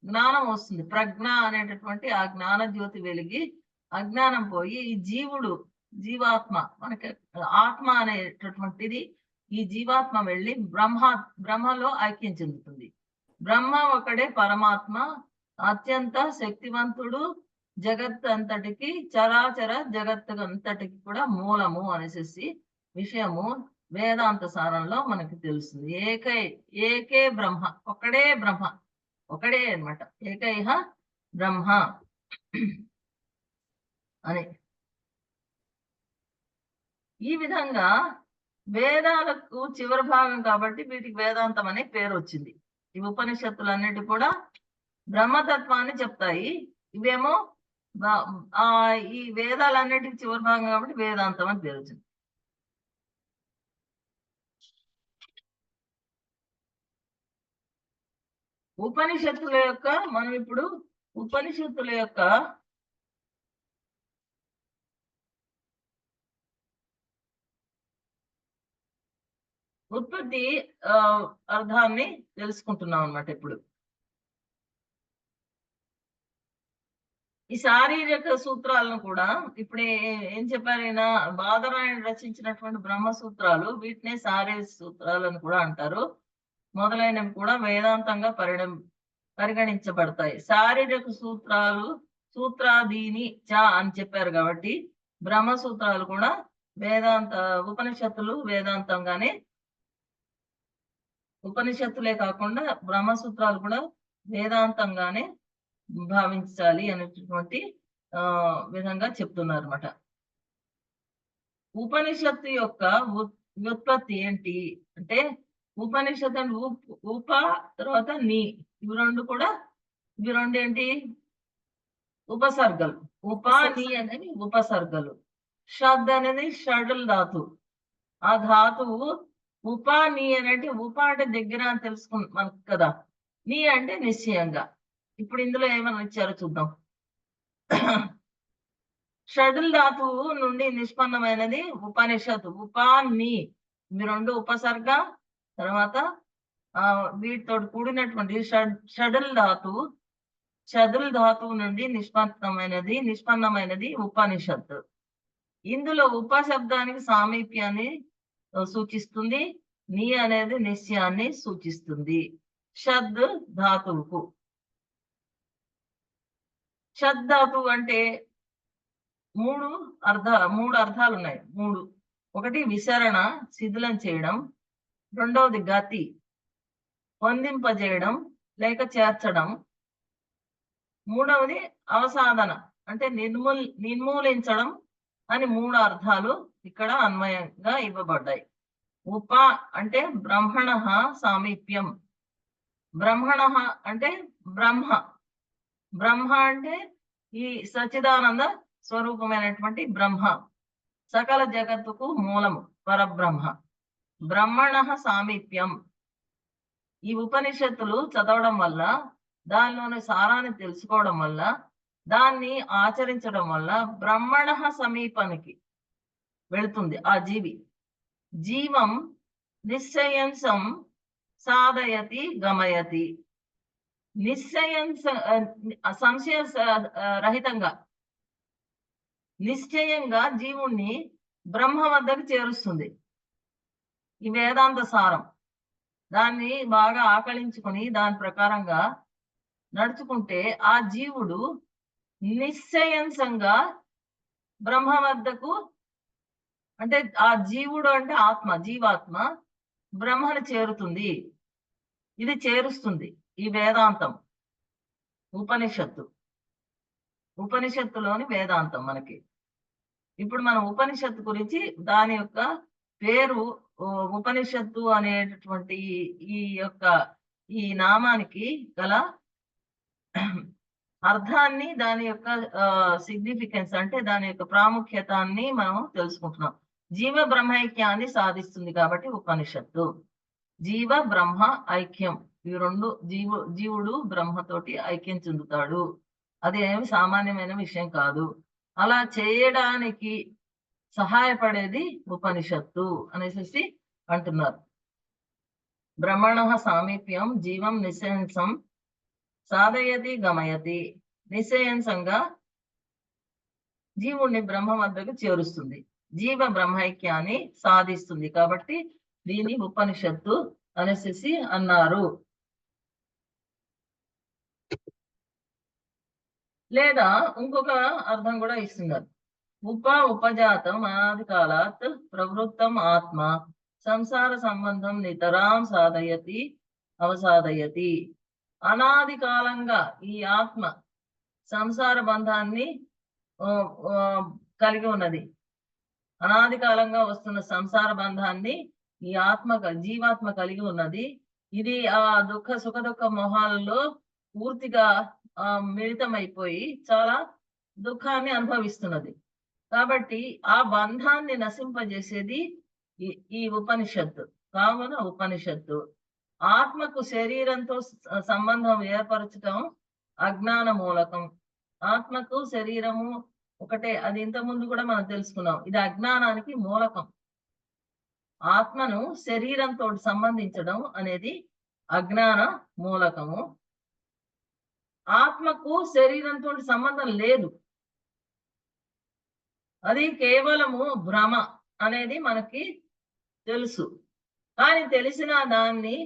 జ్ఞానం వస్తుంది. ప్రజ్ఞ అనేటటువంటి ఆ జ్ఞాన జ్యోతి వెలిగి అజ్ఞానం పోయి ఈ జీవాత్మ, మనకి ఆత్మ అనేటటువంటిది, ఈ జీవాత్మ వెళ్ళి బ్రహ్మలో ఐక్యం చెందుతుంది. బ్రహ్మ ఒకడే పరమాత్మ, అత్యంత శక్తివంతుడు, జగత్ అంతటికి, చరాచర జగత్ అంతటికి కూడా మూలము అనేసి విషయము వేదాంత సారంలో మనకి తెలుస్తుంది. ఏకే బ్రహ్మ, ఒక్కడే బ్రహ్మ. ఒకడే అన్నమాట. ఏకైహ బ్రహ్మ అని. ఈ విధంగా వేదాలకు చివరి భాగం కాబట్టి వీటికి వేదాంతం అనే పేరు వచ్చింది. ఈ ఉపనిషత్తులన్నిటి కూడా బ్రహ్మతత్వాన్ని చెప్తాయి. ఇవేమో ఈ వేదాలన్నిటికి చివరి భాగం కాబట్టి వేదాంతం అని పేరు వచ్చింది. ఉపనిషత్తుల యొక్క మనం ఇప్పుడు ఉపనిషత్తుల యొక్క ఉత్పత్తి అర్థాన్ని తెలుసుకుంటున్నాం అన్నమాట. ఇప్పుడు ఈ శారీరక సూత్రాలను కూడా ఇప్పుడు ఏం చెప్పారు ఈయన, బాదరాయణ రచించినటువంటి బ్రహ్మ సూత్రాలు, వీటినే శారీరక సూత్రాలను కూడా అంటారు. మొదలైనవి కూడా వేదాంతంగా పరిగణించబడతాయి. శారీరక సూత్రాలు సూత్రాదీని చ అని చెప్పారు కాబట్టి బ్రహ్మ సూత్రాలు కూడా ఉపనిషత్తులు వేదాంతంగానే, ఉపనిషత్తులే కాకుండా బ్రహ్మ సూత్రాలు కూడా వేదాంతంగానే భావించాలి అనేటటువంటి విధంగా చెప్తున్నారు అన్నమాట. ఉపనిషత్తు యొక్క వ్యుత్పత్తి ఏంటి అంటే, ఉపనిషత్తు అంటే ఉప తర్వాత నీ, ఇవి రెండు ఏంటి, ఉపసర్గలు. ఉప నీ అనేది ఉపసర్గలు. షద్ అనేది షడుల్ ధాతు. ఆ ధాతువు ఉప నీ అనేది, ఉప అంటే దగ్గర అని మనకు కదా, నీ అంటే నిశ్చయంగా. ఇప్పుడు ఇందులో ఏమని ఇచ్చారో చూద్దాం. షడుల్ ధాతువు నుండి నిష్పన్నమైనది ఉపనిషత్తు. ఉపాన్ని, ఇవి రెండు ఉపసర్గ, తర్వాత వీటితో కూడినటువంటి షడుల్ ధాతువు నుండి నిష్పన్నమైనది ఉపనిషత్తు. ఇందులో ఉపశబ్దానికి సామీప్యాన్ని సూచిస్తుంది, నీ అనేది నిశ్చయాన్ని సూచిస్తుంది. షద్ ధాతువుకు, షద్ ధాతువు అంటే మూడు అర్థాలు ఉన్నాయి. ఒకటి విసరణ, శిథిలం చేయడం. రెండవది గతి, పొందింపజేయడం లేక చేర్చడం. మూడవది అవసాధన అంటే నిర్మూలించడం అని 3 అర్థాలు ఇక్కడ అన్వయంగా ఇవ్వబడ్డాయి. ఉప అంటే బ్రహ్మణ సామీప్యం. బ్రహ్మణ అంటే బ్రహ్మ అంటే ఈ సచ్చిదానంద స్వరూపమైనటువంటి బ్రహ్మ, సకల జగత్తుకు మూలము పరబ్రహ్మ. బ్రహ్మణ సామీప్యం. ఈ ఉపనిషత్తులు చదవడం వల్ల, దానిలోని సారాన్ని తెలుసుకోవడం వల్ల, దాన్ని ఆచరించడం వల్ల బ్రహ్మణ సమీపానికి వెళుతుంది ఆ జీవి. జీవం నిశ్చయంసం సాధయతి గమయతి. సంశయ రహితంగా, నిశ్చయంగా జీవుణ్ణి బ్రహ్మ వద్దకు చేరుస్తుంది ఈ వేదాంత సారం. దాన్ని బాగా ఆకళించుకొని దాని ప్రకారంగా నడుచుకుంటే ఆ జీవుడు నిశ్చయంగా బ్రహ్మ వద్దకు, అంటే ఆ జీవుడు అంటే జీవాత్మ బ్రహ్మను చేరుతుంది. ఇది చేరుస్తుంది ఈ వేదాంతం, ఉపనిషత్తులోని వేదాంతం మనకి. ఇప్పుడు మనం ఉపనిషత్తు గురించి, దాని యొక్క పేరు ఉపనిషత్తు అనేటటువంటి ఈ నామానికి గల అర్థాన్ని, దాని యొక్క సిగ్నిఫికెన్స్ అంటే దాని యొక్క ప్రాముఖ్యతాన్ని మనం తెలుసుకుంటున్నాం. జీవ బ్రహ్మైక్యాన్ని సాధిస్తుంది కాబట్టి ఉపనిషత్తు. జీవ బ్రహ్మ ఐక్యం, ఇవి రెండు, జీవుడు బ్రహ్మతోటి ఐక్యం చెందుతాడు. అదేమి సామాన్యమైన విషయం కాదు. అలా చేయడానికి సహాయపడేది ఉపనిషత్తు అనేసి అంటున్నారు. బ్రహ్మణ సామీప్యం జీవం నిశ్చయంసం సాధయతి గమయతి. నిశ్చయంసంగా జీవుణ్ణి బ్రహ్మ వద్దకు చేరుస్తుంది, జీవ బ్రహ్మైక్యాన్ని సాధిస్తుంది కాబట్టి దీని ఉపనిషత్తు అనేసి అన్నారు. లేదా ఇంకొక అర్థం కూడా ఇస్తున్నారు. ఉపజాతం అనాది కాలాత్ ప్రవృత్తం ఆత్మ సంసార సంబంధం నితరాం సాధయతి అవసాదయతి. అనాది కాలంగా ఈ ఆత్మ సంసార బంధాన్ని కలిగి ఉన్నది. అనాది కాలంగా వస్తున్న సంసార బంధాన్ని ఈ జీవాత్మ కలిగి ఉన్నది. ఇది ఆ సుఖ దుఃఖ మొహాలలో పూర్తిగా మిళితమైపోయి చాలా దుఃఖాన్ని అనుభవిస్తున్నది. కాబట్టి ఆ బంధాన్ని నశింపజేసేది ఈ ఉపనిషత్తు. కావున ఉపనిషత్తు ఆత్మకు శరీరంతో సంబంధం ఏర్పరచటం అజ్ఞాన మూలకం. ఆత్మకు శరీరము ఒకటే, అది ఇంత ముందు కూడా మనం తెలుసుకున్నాం. ఇది అజ్ఞానానికి మూలకం. ఆత్మను శరీరంతో సంబంధించడం అనేది అజ్ఞాన మూలకము. ఆత్మకు శరీరంతో సంబంధం లేదు, అది కేవలము భ్రమ అనేది మనకి తెలుసు. కానీ తెలిసిన దాన్ని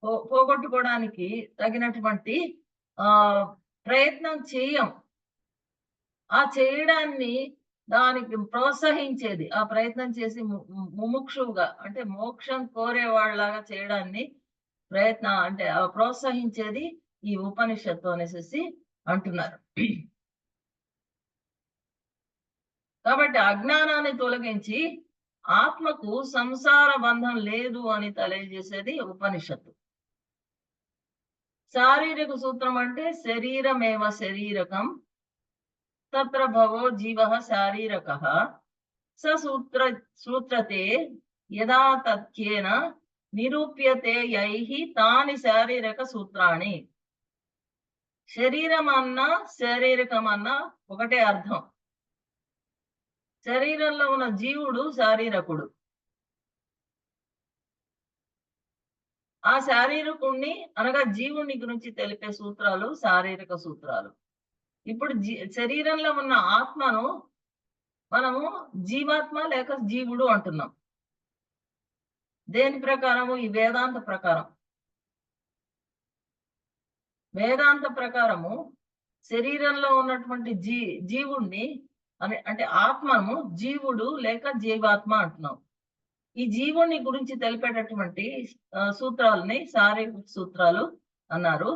పోగొట్టుకోవడానికి తగినటువంటి ప్రయత్నం చేయం. ఆ చేయడాన్ని దానికి ప్రోత్సహించేది, ఆ ప్రయత్నం చేసి ముముక్షువుగా అంటే మోక్షం కోరేవాళ్ళలాగా చేయడాన్ని అంటే ప్రోత్సహించేది ఈ ఉపనిషత్తు అనేసి అంటున్నారు. కాబట్టి అజ్ఞానాన్ని తొలగించి ఆత్మకు సంసార బంధం లేదు అని తెలియజేసేది ఉపనిషత్తు. శారీరక సూత్రం అంటే శరీరమేవ శరీరకం తత్ర భవో జీవ శారీరక సూత్రతే యదా తథ్యేన నిరూప్యతే యైహి తాని శారీరక సూత్రాణి. శరీరం అన్నా శారీరకం అన్నా ఒకటే అర్థం. శరీరంలో ఉన్న జీవుడు శారీరకుడు. ఆ శారీరకుణ్ణి అనగా జీవుని గురించి తెలిపే సూత్రాలు శారీరక సూత్రాలు. ఇప్పుడు శరీరంలో ఉన్న ఆత్మను మనము జీవాత్మ లేక జీవుడు అంటున్నాం. దేని ప్రకారము? ఈ వేదాంత ప్రకారం. వేదాంత ప్రకారము శరీరంలో ఉన్నటువంటి జీవుణ్ణి అంటే ఆత్మను జీవుడు లేక జీవాత్మ అంటున్నాం. ఈ జీవుని గురించి తెలిపేటటువంటి సూత్రాలని శారీరక సూత్రాలు అన్నారు.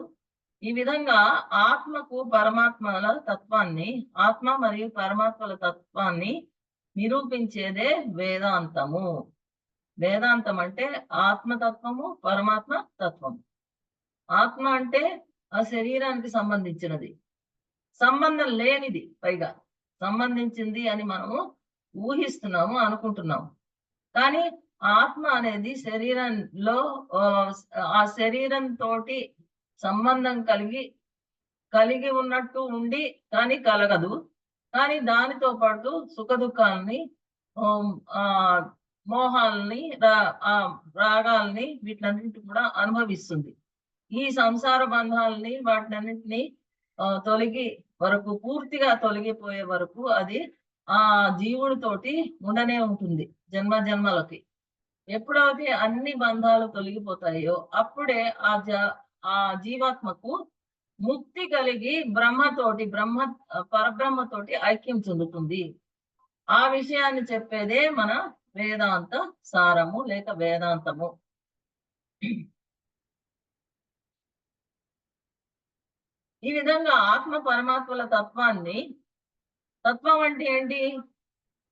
ఈ విధంగా ఆత్మకు పరమాత్మల తత్వాన్ని, ఆత్మ మరియు పరమాత్మల తత్వాన్ని నిరూపించేదే వేదాంతము. వేదాంతం అంటే ఆత్మతత్వము, పరమాత్మ తత్వము. ఆత్మ అంటే ఆ శరీరానికి సంబంధించినది, సంబంధం లేనిది, పైగా సంబంధించింది అని మనము ఊహిస్తున్నాము, అనుకుంటున్నాము. కానీ ఆత్మ అనేది శరీరంలో ఆ శరీరంతో సంబంధం కలిగి ఉన్నట్టు ఉండి కానీ కలగదు. కానీ దానితో పాటు సుఖ దుఃఖాలని, మోహాలని, రాగాల్ని వీటినన్నింటి కూడా అనుభవిస్తుంది. ఈ సంసార బంధాలని వాటినన్నింటినీ పూర్తిగా తొలగిపోయే వరకు అది ఆ జీవుడితోటి ఉండనే ఉంటుంది జన్మ జన్మలకి. ఎప్పుడైతే అన్ని బంధాలు తొలగిపోతాయో అప్పుడే ఆ జీవాత్మకు ముక్తి కలిగి పరబ్రహ్మతోటి ఐక్యం చెందుతుంది. ఆ విషయాన్ని చెప్పేదే మన వేదాంత సారము లేక వేదాంతము. ఈ విధంగా ఆత్మ పరమాత్మల తత్వం అంటే ఏంటి?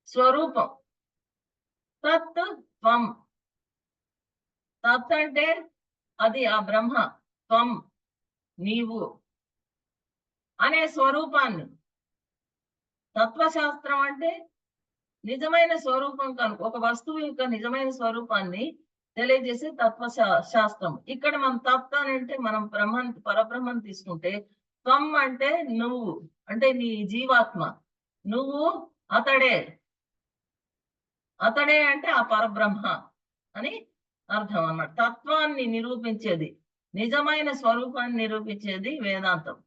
స్వరూపం. తత్ త్వం. తత్ అంటే అది ఆ బ్రహ్మ, త్వం నీవు అనే స్వరూపాన్ని. తత్వశాస్త్రం అంటే నిజమైన స్వరూపం కనుక ఒక వస్తువు యొక్క నిజమైన స్వరూపాన్ని తెలియజేసే శాస్త్రం. ఇక్కడ మనం తత్ అని అంటే మనం పరబ్రహ్మను తీసుకుంటే, త్వం అంటే నువ్వు, అంటే నీ జీవాత్మ, నువ్వు అతడే అంటే ఆ పరబ్రహ్మ అని అర్థం అన్నమాట. తత్వాన్ని నిరూపించేది, నిజమైన స్వరూపాన్ని నిరూపించేది వేదాంతం.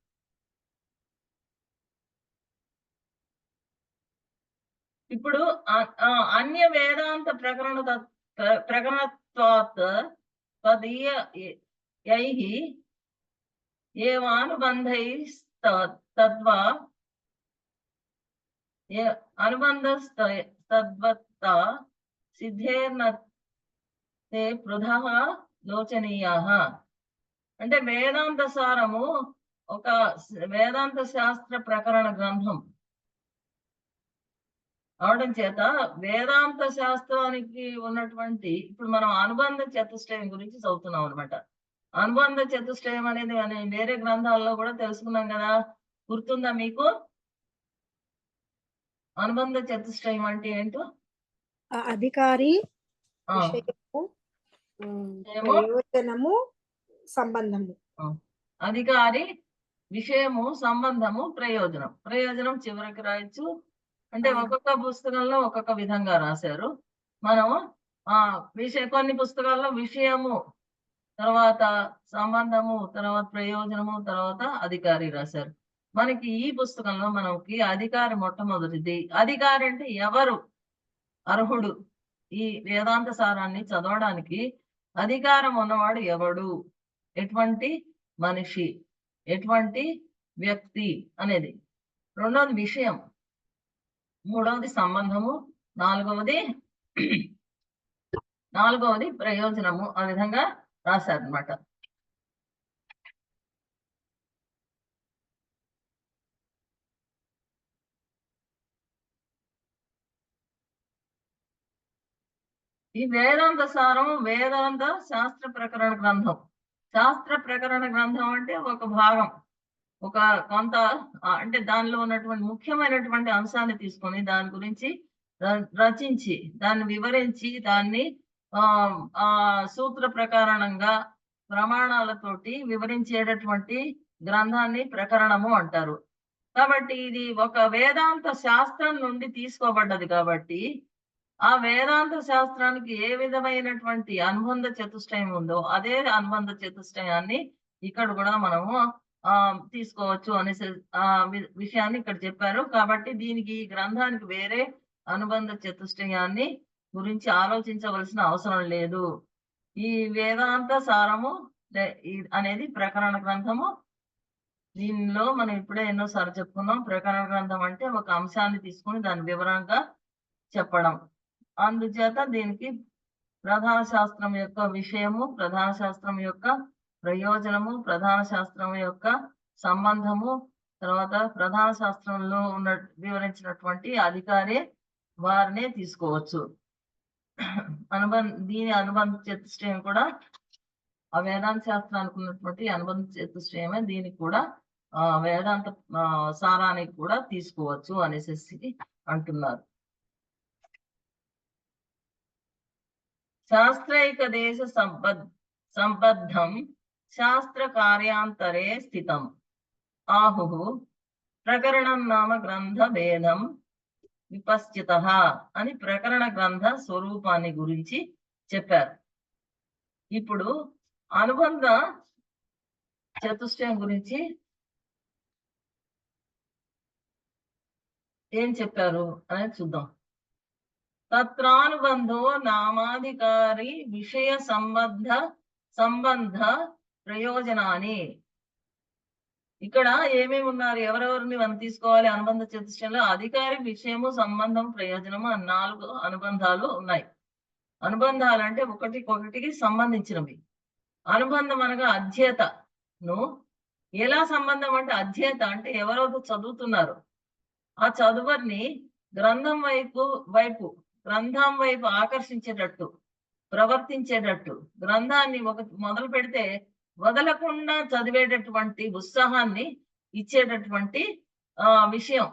ఇప్పుడు అన్య వేదాంత ప్రకరణత్వాత్ తదీయైః ఏవానుబంధైస్తద్వా అనుబంధస్తద్వత్తా సిద్ధేర్న తే పృథః లోచనీయాః. అంటే వేదాంత సారము ఒక వేదాంత శాస్త్ర ప్రకరణ గ్రంథం అవడం చేత వేదాంత శాస్త్రానికి ఉన్నటువంటి ఇప్పుడు మనం అనుబంధ చతుష్టయం గురించి చదువుతున్నాం అనమాట. అనుబంధ చతుష్టయం అనేది వేరే గ్రంథాల్లో కూడా తెలుసుకున్నాం కదా, గుర్తుందా మీకు? అనుబంధ చతుష్టయం అంటే ఏంటో? అధికారి, ఆ, విషయము, ఏమో ప్రయోజనము, సంబంధము. అధికారి, విషయము, సంబంధము, ప్రయోజనం. ప్రయోజనం చివరికి రాయొచ్చు. అంటే ఒక్కొక్క పుస్తకంలో ఒక్కొక్క విధంగా రాశారు. మనం కొన్ని పుస్తకాల్లో విషయము, తర్వాత సంబంధము, తర్వాత ప్రయోజనము, తర్వాత అధికారి రాశారు. మనకి ఈ పుస్తకంలో మనకి అధికారి మొట్టమొదటిది. అధికారి అంటే ఎవరు అర్హుడు ఈ వేదాంత సారాన్ని చదవడానికి? అధికారం ఉన్నవాడు ఎవడు, ఎటువంటి మనిషి, ఎటువంటి వ్యక్తి అనేది. రెండవది విషయం, మూడవది సంబంధము, నాలుగవది ప్రయోజనము. ఆ విధంగా రాశారనమాట. ఈ వేదాంత సారం వేదాంత శాస్త్ర ప్రకరణ గ్రంథం. శాస్త్ర ప్రకరణ గ్రంథం అంటే ఒక భాగం, ఒక కొంత అంటే దానిలో ఉన్నటువంటి ముఖ్యమైనటువంటి అంశాన్ని తీసుకొని దాని గురించి రచించి దాన్ని వివరించి దాన్ని ఆ సూత్ర ప్రకారణంగా ప్రమాణాలతోటి వివరించేటటువంటి గ్రంథాన్ని ప్రకరణము అంటారు. కాబట్టి ఇది ఒక వేదాంత శాస్త్రం నుండి తీసుకోబడ్డది కాబట్టి ఆ వేదాంత శాస్త్రానికి ఏ విధమైనటువంటి అనుబంధ చతుష్టయం ఉందో అదే అనుబంధ చతుష్టయాన్ని ఇక్కడ కూడా మనము తీసుకోవచ్చు అనే విషయాన్ని ఇక్కడ చెప్పారు. కాబట్టి దీనికి ఈ గ్రంథానికి వేరే అనుబంధ చతుష్టయాన్ని గురించి ఆలోచించవలసిన అవసరం లేదు. ఈ వేదాంత సారము అనేది ప్రకరణ గ్రంథము. దీనిలో మనం ఇప్పుడే ఎన్నోసార్లు చెప్పుకున్నాం. ప్రకరణ గ్రంథం అంటే ఒక అంశాన్ని తీసుకుని దాని వివరంగా చెప్పడం. అందుచేత దీనికి ప్రధాన శాస్త్రం యొక్క విషయము, ప్రధాన శాస్త్రం యొక్క ప్రయోజనము, ప్రధాన శాస్త్రం యొక్క సంబంధము, తర్వాత ప్రధాన శాస్త్రంలో వివరించినటువంటి అధికారి వారినే తీసుకోవచ్చు. దీని అనుబంధ చతుష్టయం కూడా ఆ వేదాంత శాస్త్రానికి ఉన్నటువంటి అనుబంధ చతుష్టయమే దీనికి కూడా వేదాంత సారానికి కూడా తీసుకోవచ్చు అనేసి అంటున్నారు. శాస్త్రైక దేశ సంబద్ధం శాస్త్ర కార్యాంతరే స్థితం ఆహు ప్రకరణం నామ గ్రంథ భేదం విపశ్చిత అని ప్రకరణ గ్రంథ స్వరూపాన్ని గురించి చెప్పారు. ఇప్పుడు అనుబంధ చతుష్టయం గురించి ఏం చెప్పారు అనేది చూద్దాం. తత్రానుబంధో నామాధికారి విషయ సంబంధ ప్రయోజనాన్ని. ఇక్కడ ఏమేమి ఉన్నారు, ఎవరెవరిని మనం తీసుకోవాలి అనుబంధ చతుష్టయంలో? అధికారి, విషయము, సంబంధం, ప్రయోజనము అని 4 అనుబంధాలు ఉన్నాయి. అనుబంధాలు అంటే ఒకటికి సంబంధించినవి. అనుబంధం అనగా అధ్యేతను. ఎలా సంబంధం అంటే అధ్యేత అంటే ఎవరో చదువుతున్నారు, ఆ చదువుని గ్రంథం వైపు ఆకర్షించేటట్టు, ప్రవర్తించేటట్టు, గ్రంథాన్ని మొదలు పెడితే వదలకుండా చదివేటటువంటి ఉత్సాహాన్ని ఇచ్చేటటువంటి విషయం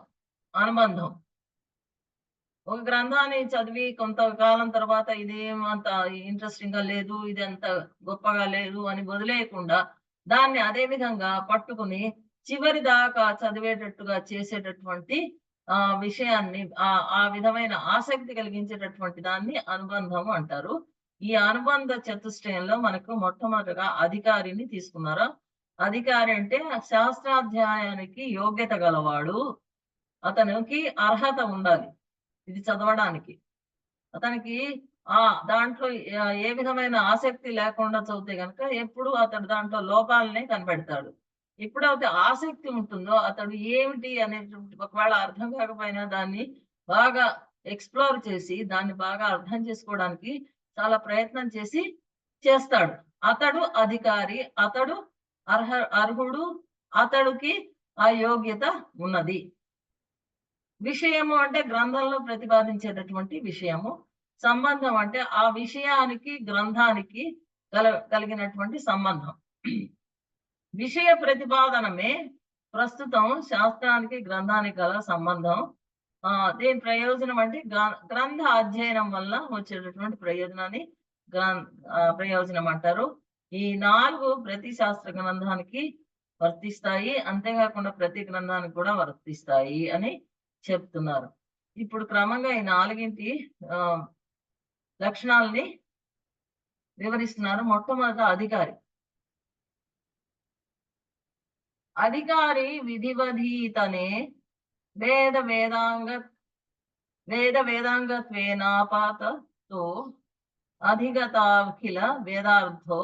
అనుబంధం. ఒక గ్రంథాన్ని చదివి కొంతకాలం తర్వాత ఇదేమంత ఇంట్రెస్టింగ్ గా లేదు, ఇది అంత గొప్పగా లేదు అని వదిలేయకుండా దాన్ని అదే విధంగా పట్టుకుని చివరి దాకా చదివేటట్టుగా చేసేటటువంటి విషయాన్ని ఆ విధమైన ఆసక్తి కలిగించేటటువంటి దాన్ని అనుబంధము అంటారు. ఈ అనుబంధ చతుష్టయంలో మనకు మొట్టమొదటిగా అధికారిని తీసుకున్నారు. అధికారి అంటే శాస్త్రాధ్యాయానికి యోగ్యత గలవాడు, అతనికి అర్హత ఉండాలి ఇది చదవడానికి. అతనికి దాంట్లో ఏ విధమైన ఆసక్తి లేకుండా చదివితే కనుక ఎప్పుడు అతడు దాంట్లో లోపాలనే కనిపెడతాడు. ఎప్పుడైతే ఆసక్తి ఉంటుందో అతడు ఏమిటి అనేటువంటి ఒకవేళ అర్థం కాకపోయినా దాన్ని బాగా ఎక్స్ప్లోర్ చేసి దాన్ని బాగా అర్థం చేసుకోవడానికి చాలా ప్రయత్నం చేస్తాడు. అతడు అధికారి, అతడు అర్హుడు, అతడికి ఆ యోగ్యత ఉన్నది. విషయము అంటే గ్రంథంలో ప్రతిపాదించేటటువంటి విషయము. సంబంధం అంటే ఆ విషయానికి గ్రంథానికి కలిగినటువంటి సంబంధం. విషయ ప్రతిపాదనమే ప్రస్తుతం శాస్త్రానికి గ్రంథానికి గల సంబంధం. దీని ప్రయోజనం అంటే గ్రంథ అధ్యయనం వల్ల వచ్చేటటువంటి ప్రయోజనాన్ని ప్రయోజనం అంటారు. ఈ 4 ప్రతి శాస్త్ర గ్రంథానికి వర్తిస్తాయి, అంతేకాకుండా ప్రతి గ్రంథానికి కూడా వర్తిస్తాయి అని చెప్తున్నారు. ఇప్పుడు క్రమంగా ఈ 4 లక్షణాలని వివరిస్తున్నారు. మొట్టమొదట అధికారి. అధికారి విధివధీతనే వేద వేదాంగత్వేనాపాతతో అధిగతాఖిల వేదార్థో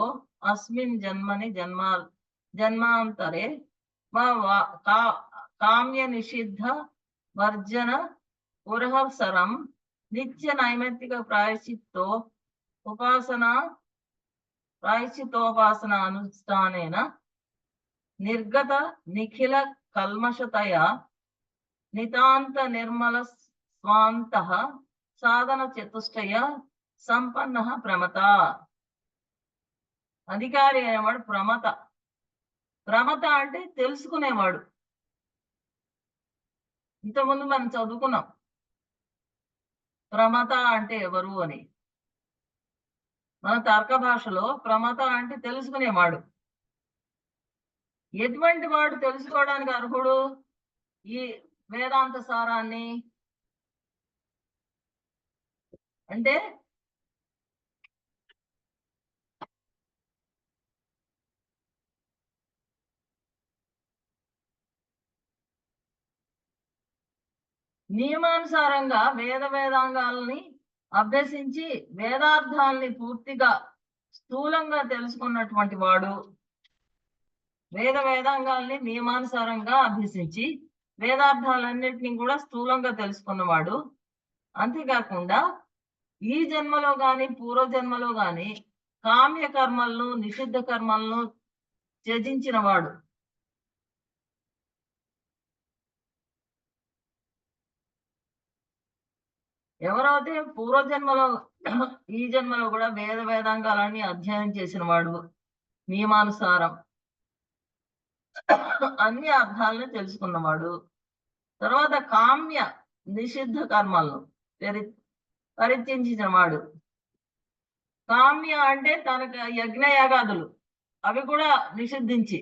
అస్మిన్ జన్మాంతరే కామ్య నిషిద్ధ వర్జన ఉరహసరం నిత్య నైమిత్తిక ప్రాయశ్చిత్తోపాసన అనుష్ఠానేన నిర్గత నిఖిల కల్మషతయ నితాంత నిర్మల స్వాంతః సాధన చతుష్టయ సంపన్న ప్రమత. అధికారి అనేవాడు ప్రమత. ప్రమత అంటే తెలుసుకునేవాడు. ఇంతకుముందు మనం చదువుకున్నాం ప్రమత అంటే ఎవరు అని. మన తర్క భాషలో ప్రమత అంటే తెలుసుకునేవాడు. ఎటువంటి వాడు తెలుసుకోవడానికి అర్హుడు ఈ వేదాంత సారాన్ని అంటే నియమానుసారంగా వేదాంగాల్ని అభ్యసించి వేదార్థాల్ని పూర్తిగా స్థూలంగా తెలుసుకున్నటువంటి వాడు. వేదాంగాల్ని నియమానుసారంగా అభ్యసించి వేదార్థాలన్నింటినీ కూడా స్థూలంగా తెలుసుకున్నవాడు. అంతేకాకుండా ఈ జన్మలో గాని పూర్వజన్మలో గాని కామ్య కర్మలను నిషిద్ధ కర్మలను త్యజించిన వాడు. ఎవరైతే పూర్వజన్మలో ఈ జన్మలో కూడా వేదాంగాలన్నీ అధ్యయనం చేసిన వాడు, నియమానుసారం అన్ని అర్థాలను తెలుసుకున్నవాడు. తర్వాత కామ్య నిషిద్ధ కర్మలను పరిత్యజించిన వాడు. కామ్య అంటే తనకు యజ్ఞయాగాదులు అవి కూడా నిషిద్ధించి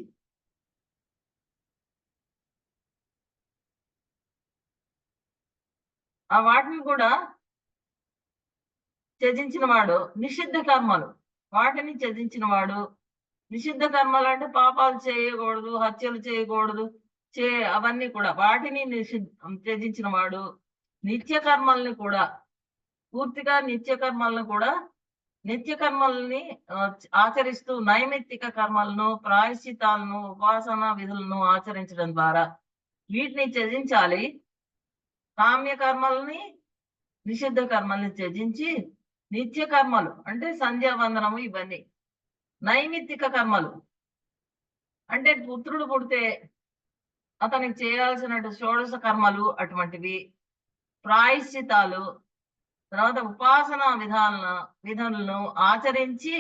ఆ వాటిని కూడా త్యజించిన వాడు. నిషిద్ధ కర్మలు వాటిని త్యజించిన వాడు. నిషిద్ధ కర్మలు అంటే పాపాలు చేయకూడదు, హత్యలు చేయకూడదు, అవన్నీ కూడా వాటిని త్యజించిన వాడు. నిత్య కర్మల్ని కూడా పూర్తిగా నిత్య కర్మల్ని ఆచరిస్తూ నైమిత్తిక కర్మలను, ప్రాయశ్చితాలను, ఉపాసన విధులను ఆచరించడం ద్వారా వీటిని త్యజించాలి. కామ్య కర్మల్ని నిషిద్ధ కర్మల్ని త్యజించి నిత్య కర్మలు అంటే సంధ్యావందనము ఇవన్నీ. నైమిత్తిక కర్మలు అంటే పుత్రుడు పుడితే అతనికి చేయాల్సిన షోడశ కర్మలు అటువంటివి. ప్రాయశ్చితాలు, తర్వాత ఉపాసన విధులను ఆచరించి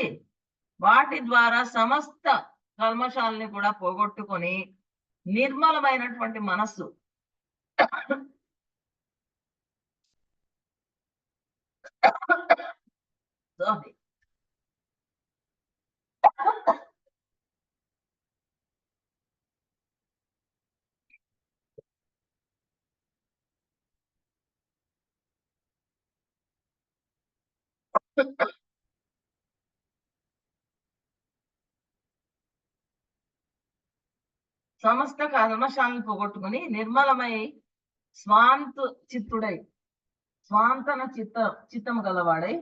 వాటి ద్వారా సమస్త కల్మషాలని కూడా పోగొట్టుకొని నిర్మలమైనటువంటి మనస్సు సమస్త కల్మషాలను పోగొట్టుకుని నిర్మలమై స్వాంతన చిత్తము గలవాడై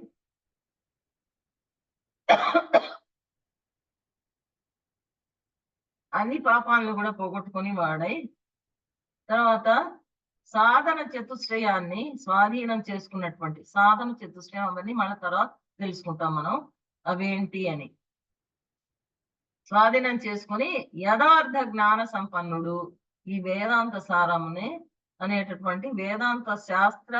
అన్ని పాపాలను కూడా పోగొట్టుకుని వాడై తర్వాత సాధన చతుష్టయాన్ని స్వాధీనం చేసుకున్నటువంటి సాధన చతుష్టయం అవన్నీ మన తర్వాత తెలుసుకుంటాం మనం అవేంటి అని. స్వాధీనం చేసుకుని యథార్థ జ్ఞాన సంపన్నుడు ఈ వేదాంత సారముని అనేటటువంటి వేదాంత శాస్త్ర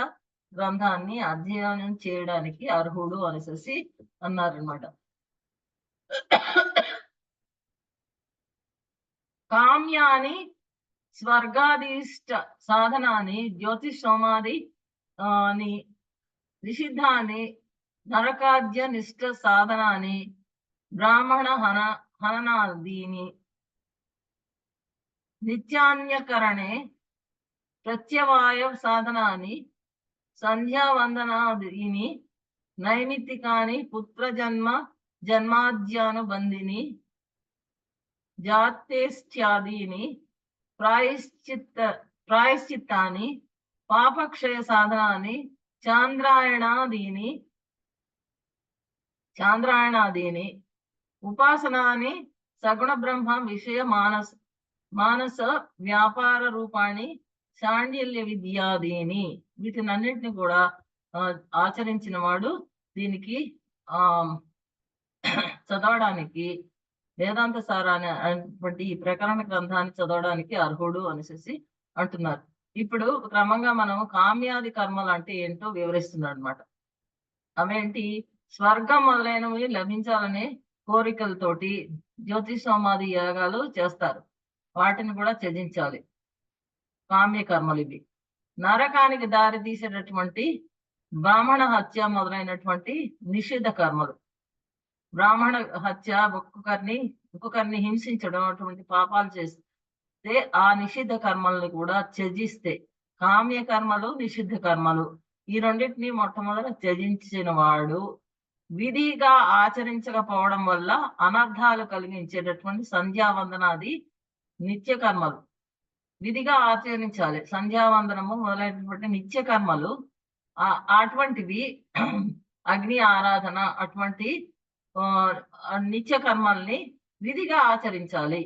గ్రంథాన్ని అధ్యయనం చేయడానికి అర్హుడు అనేసి అన్నారనమాట. కామ్యాని స్వర్గాదిష్ట సాధనాన్ని జ్యోతిషోమాది నిషిద్ధాన్ని నరకాద్య నిష్ట సాధనాన్ని బ్రాహ్మణ హననాదీని నిత్యాన్యకరణే ప్రత్యవాయ సాధనాన్ని సంధ్యావందనాదీని నైమిత్తికాని జన్మాద్యానుబంధిని జాతేష్ట్యాదీని ప్రాయశ్చిత్తాని పాపక్షయ సాధనాన్ని చాంద్రాయణాదీని ఉపాసనాని సగుణ బ్రహ్మ విషయ మానస వ్యాపార రూపాన్ని శాండిల్య విద్యాదీని వీటినన్నింటిని కూడా ఆచరించిన వాడు దీనికి చదవడానికి వేదాంత సారాన్ని ఈ ప్రకరణ గ్రంథాన్ని చదవడానికి అర్హుడు అనేసి అంటున్నారు. ఇప్పుడు క్రమంగా మనం కామ్యాది కర్మలు అంటే ఏంటో వివరిస్తున్నాడు అనమాట. అవేంటి? స్వర్గం మొదలైనవి లభించాలనే కోరికలతోటి జ్యోతిషోమాది యాగాలు చేస్తారు. వాటిని కూడా త్యజించాలి. కామ్య కర్మలు ఇవి. నరకానికి దారి తీసేటటువంటి బ్రాహ్మణ హత్య మొదలైనటువంటి నిషిద్ధ కర్మలు. బ్రాహ్మణ హత్య, ఒక్కొక్కరిని హింసించడం అటువంటి పాపాలు చేస్తే ఆ నిషిద్ధ కర్మల్ని కూడా త్యజిస్తే, కామ్య కర్మలు నిషిద్ధ కర్మలు ఈ రెండింటిని మొట్టమొదట త్యజించిన వాడు విధిగా ఆచరించకపోవడం వల్ల అనర్థాలు కలిగించేటటువంటి సంధ్యావందనాది నిత్య కర్మలు విధిగా ఆచరించాలి. సంధ్యావందనము మొదలైనటువంటి నిత్య కర్మలు అటువంటివి, అగ్ని ఆరాధన అటువంటి నిత్య కర్మల్ని విధిగా ఆచరించాలి.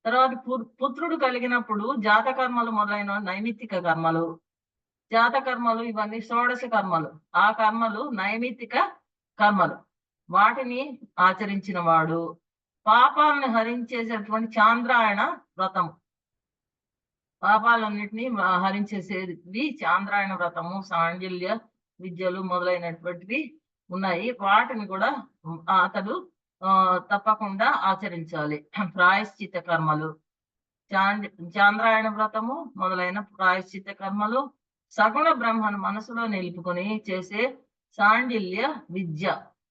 తర్వాత పుత్రుడు కలిగినప్పుడు జాతకర్మలు మొదలైన నైమిత్తిక కర్మలు, జాతకర్మలు ఇవన్నీ షోడశ కర్మలు. ఆ కర్మలు నైమిత్తిక కర్మలు. వాటిని ఆచరించిన వాడు పాపాలను హరించేసేటువంటి చాంద్రాయణ వ్రతము, పాపాలన్నిటినీ హరించేసేది చాంద్రాయణ వ్రతము, సాండిల్య విద్యలు మొదలైనటువంటివి ఉన్నాయి. వాటిని కూడా అతడు తప్పకుండా ఆచరించాలి. ప్రాయశ్చిత్త కర్మలు, చాంద్రాయణ వ్రతము మొదలైన ప్రాయశ్చిత్త కర్మలు, సగుణ బ్రహ్మను మనసులో నిలుపుకొని చేసే శాండిల్య విద్య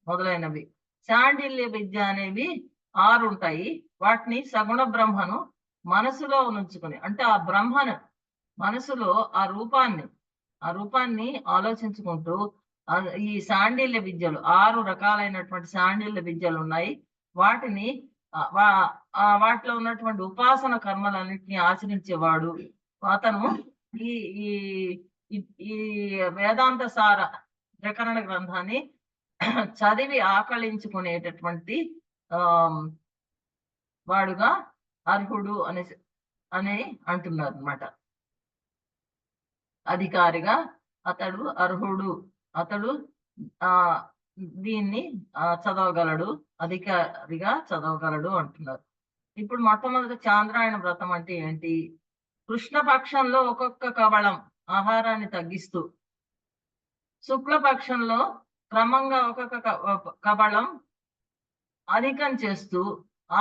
మొదలైనవి. శాండిల్య విద్య అనేవి 6 ఉంటాయి. వాటిని సగుణ బ్రహ్మను మనసులో ఉంచుకుని, అంటే ఆ బ్రహ్మను మనసులో ఆ రూపాన్ని ఆలోచించుకుంటూ ఈ శాండిల్య విద్యలు 6 రకాలైనటువంటి శాండిల్య విద్యలు ఉన్నాయి. వాటిని వాటిలో ఉన్నటువంటి ఉపాసన కర్మలన్నింటినీ ఆచరించేవాడు అతను ఈ వేదాంత సార ప్రకరణ గ్రంథాన్ని చదివి ఆకళించుకునేటటువంటి వాడుగా అర్హుడు అని అంటున్నారు అన్నమాట. అధికారిగా అతడు అర్హుడు, అతడు దీన్ని చదవగలడు, అధికారిగా చదవగలడు అంటున్నారు. ఇప్పుడు మొట్టమొదటి చాంద్రాయణ వ్రతం అంటే ఏంటి? కృష్ణపక్షంలో ఒక్కొక్క కవళం ఆహారాన్ని తగ్గిస్తూ, శుక్లపక్షంలో క్రమంగా ఒక్కొక్క కవళం అధికం చేస్తూ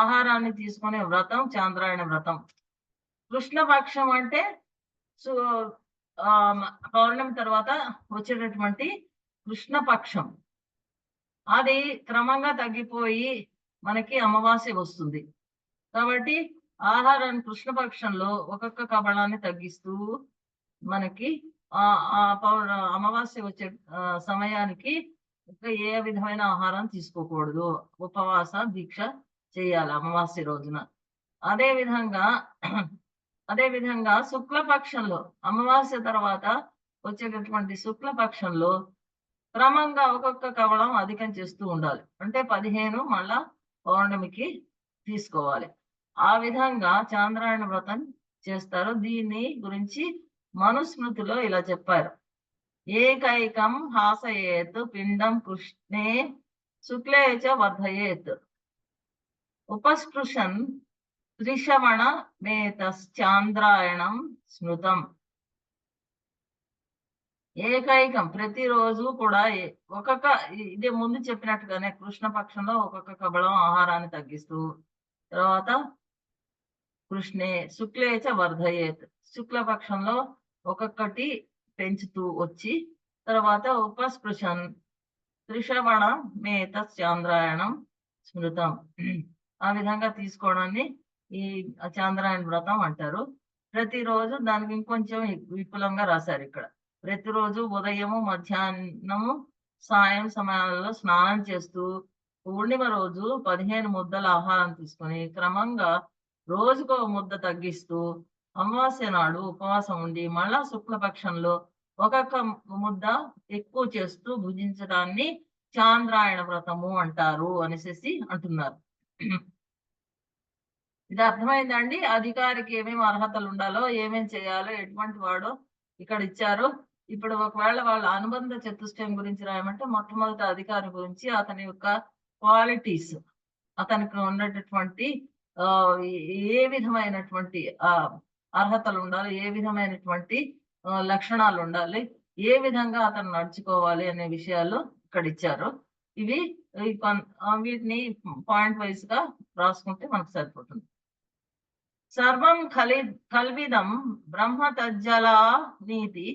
ఆహారాన్ని తీసుకునే వ్రతం చాంద్రాయణ వ్రతం. కృష్ణపక్షం అంటే పౌర్ణమి తర్వాత వచ్చేటటువంటి కృష్ణపక్షం. అది క్రమంగా తగ్గిపోయి మనకి అమావాస్య వస్తుంది. కాబట్టి ఆహారాన్ని కృష్ణపక్షంలో ఒక్కొక్క కబళాన్ని తగ్గిస్తూ మనకి అమావాస్య వచ్చే సమయానికి ఏ విధమైన ఆహారం తీసుకోకూడదు, ఉపవాస దీక్ష చేయాలి అమావాస్య రోజున. అదే విధంగా శుక్లపక్షంలో అమావాస్య తర్వాత వచ్చేటటువంటి శుక్లపక్షంలో క్రమంగా ఒక్కొక్క కవళం అధికం చేస్తూ ఉండాలి. అంటే 15 మళ్ళా పౌర్ణమికి తీసుకోవాలి. ఆ విధంగా చాంద్రాయణ వ్రతం చేస్తారు. దీన్ని గురించి మనుస్మృతిలో ఇలా చెప్పారు: ఏకైకం హాసయేత్ పిండం కృష్ణే శుక్లే చ వర్ధయేత్. ఉపస్పృశన్ త్రిశ్రవణ మేతశ్చాంద్రాయణం స్మృతం. ఏకైకం ప్రతిరోజు కూడా ఒక్కొక్క, ఇదే ముందు చెప్పినట్టుగానే కృష్ణపక్షంలో ఒక్కొక్క కబళం ఆహారాన్ని తగ్గిస్తూ, తర్వాత కృష్ణే శుక్లేచ వర్ధయేత్ శుక్లపక్షంలో ఒక్కొక్కటి పెంచుతూ వచ్చి, తర్వాత ఉపస్పృశన్ త్రిశ్రవణ మేతశ్చాంద్రాయణం స్మృతం. ఆ విధంగా తీసుకోవడాన్ని ఈ చాంద్రాయణ వ్రతం అంటారు. ప్రతిరోజు దానికి ఇంకొంచెం విపులంగా రాశారు ఇక్కడ. ప్రతిరోజు ఉదయము, మధ్యాహ్నము, సాయం సమయాల్లో స్నానం చేస్తూ పూర్ణిమ రోజు 15 ముద్దల ఆహారం తీసుకొని క్రమంగా రోజుకో ముద్ద తగ్గిస్తూ అమావాస్య నాడు ఉపవాసం ఉండి మళ్ళా శుక్లపక్షంలో ఒక్కొక్క ముద్ద ఎక్కువ చేస్తూ భుజించడాన్ని చాంద్రాయణ వ్రతము అంటారు అనేసి అంటున్నారు. ఇది అర్థమైందండి. అధికారికి ఏమేమి అర్హతలు ఉండాలో, ఏమేమి చేయాలో, ఎటువంటి వాడో ఇక్కడ ఇచ్చారు. ఇప్పుడు ఒకవేళ వాళ్ళ అనుబంధ చతుష్టయం గురించి రాయమంటే మొట్టమొదటి అధికారి గురించి అతని యొక్క క్వాలిటీస్, అతనికి ఉన్నటువంటి ఏ విధమైనటువంటి అర్హతలు ఉండాలి, ఏ విధమైనటువంటి లక్షణాలు ఉండాలి, ఏ విధంగా అతను నడుచుకోవాలి అనే విషయాలు ఇక్కడ ఇచ్చారు. ఇవి వీటిని పాయింట్ వైజ్ గా రాసుకుంటే మనకు సరిపోతుంది. సర్వం కల్విదం బ్రహ్మ తజ్జలా నీతి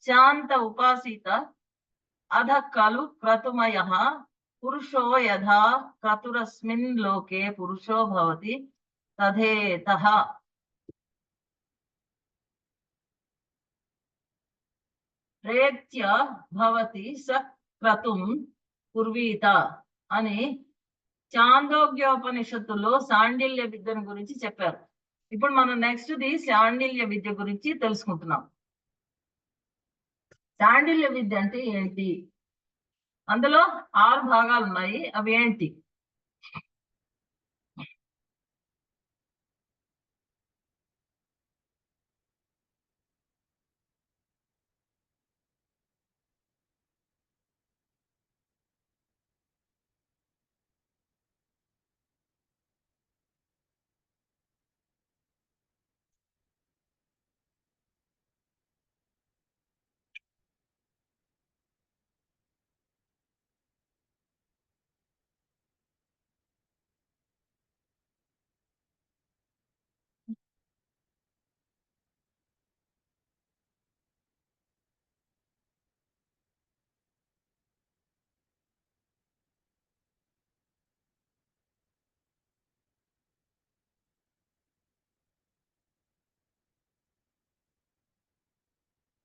శాంత ఉపాసిత అధ ఖలు క్రతుమయః పురుషో యథా క్రతురస్మిన్ లోకే పురుషో భవతి తథేతః. ప్రేత్య భవతి స క్రతుం కుర్వీత అని చాందోగ్యోపనిషత్తులో శాండిల్య విద్యను గురించి చెప్పారు. ఇప్పుడు మనం నెక్స్ట్ ది శాండిల్య విద్య గురించి తెలుసుకుంటున్నాం. శాండిల్య విద్య అంటే ఏంటి? అందులో 6 భాగాలు ఉన్నాయి. అవి ఏంటి?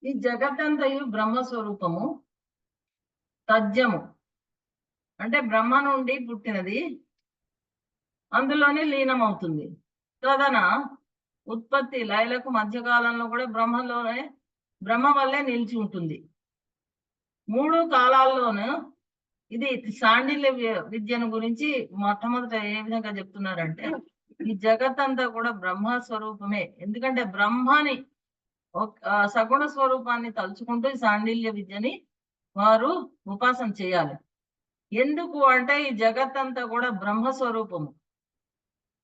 ఈ జగత్తంతయు బ్రహ్మస్వరూపము, తజ్జము అంటే బ్రహ్మ నుండి పుట్టినది, అందులోనే లీనమవుతుంది. తదన ఉత్పత్తి లయలకు మధ్యకాలంలో కూడా బ్రహ్మ వల్లే నిలిచి ఉంటుంది. 3 కాలాల్లోనూ ఇది శాండిల్య విద్యను గురించి మొట్టమొదట ఏ విధంగా చెప్తున్నారంటే, ఈ జగత్ అంతా కూడా బ్రహ్మ స్వరూపమే. ఎందుకంటే బ్రహ్మని సగుణ స్వరూపాన్ని తలుచుకుంటూ ఈ శాండిల్య విద్యని వారు ఉపాసన చేయాలి. ఎందుకు అంటే ఈ జగత్ అంతా కూడా బ్రహ్మ స్వరూపము.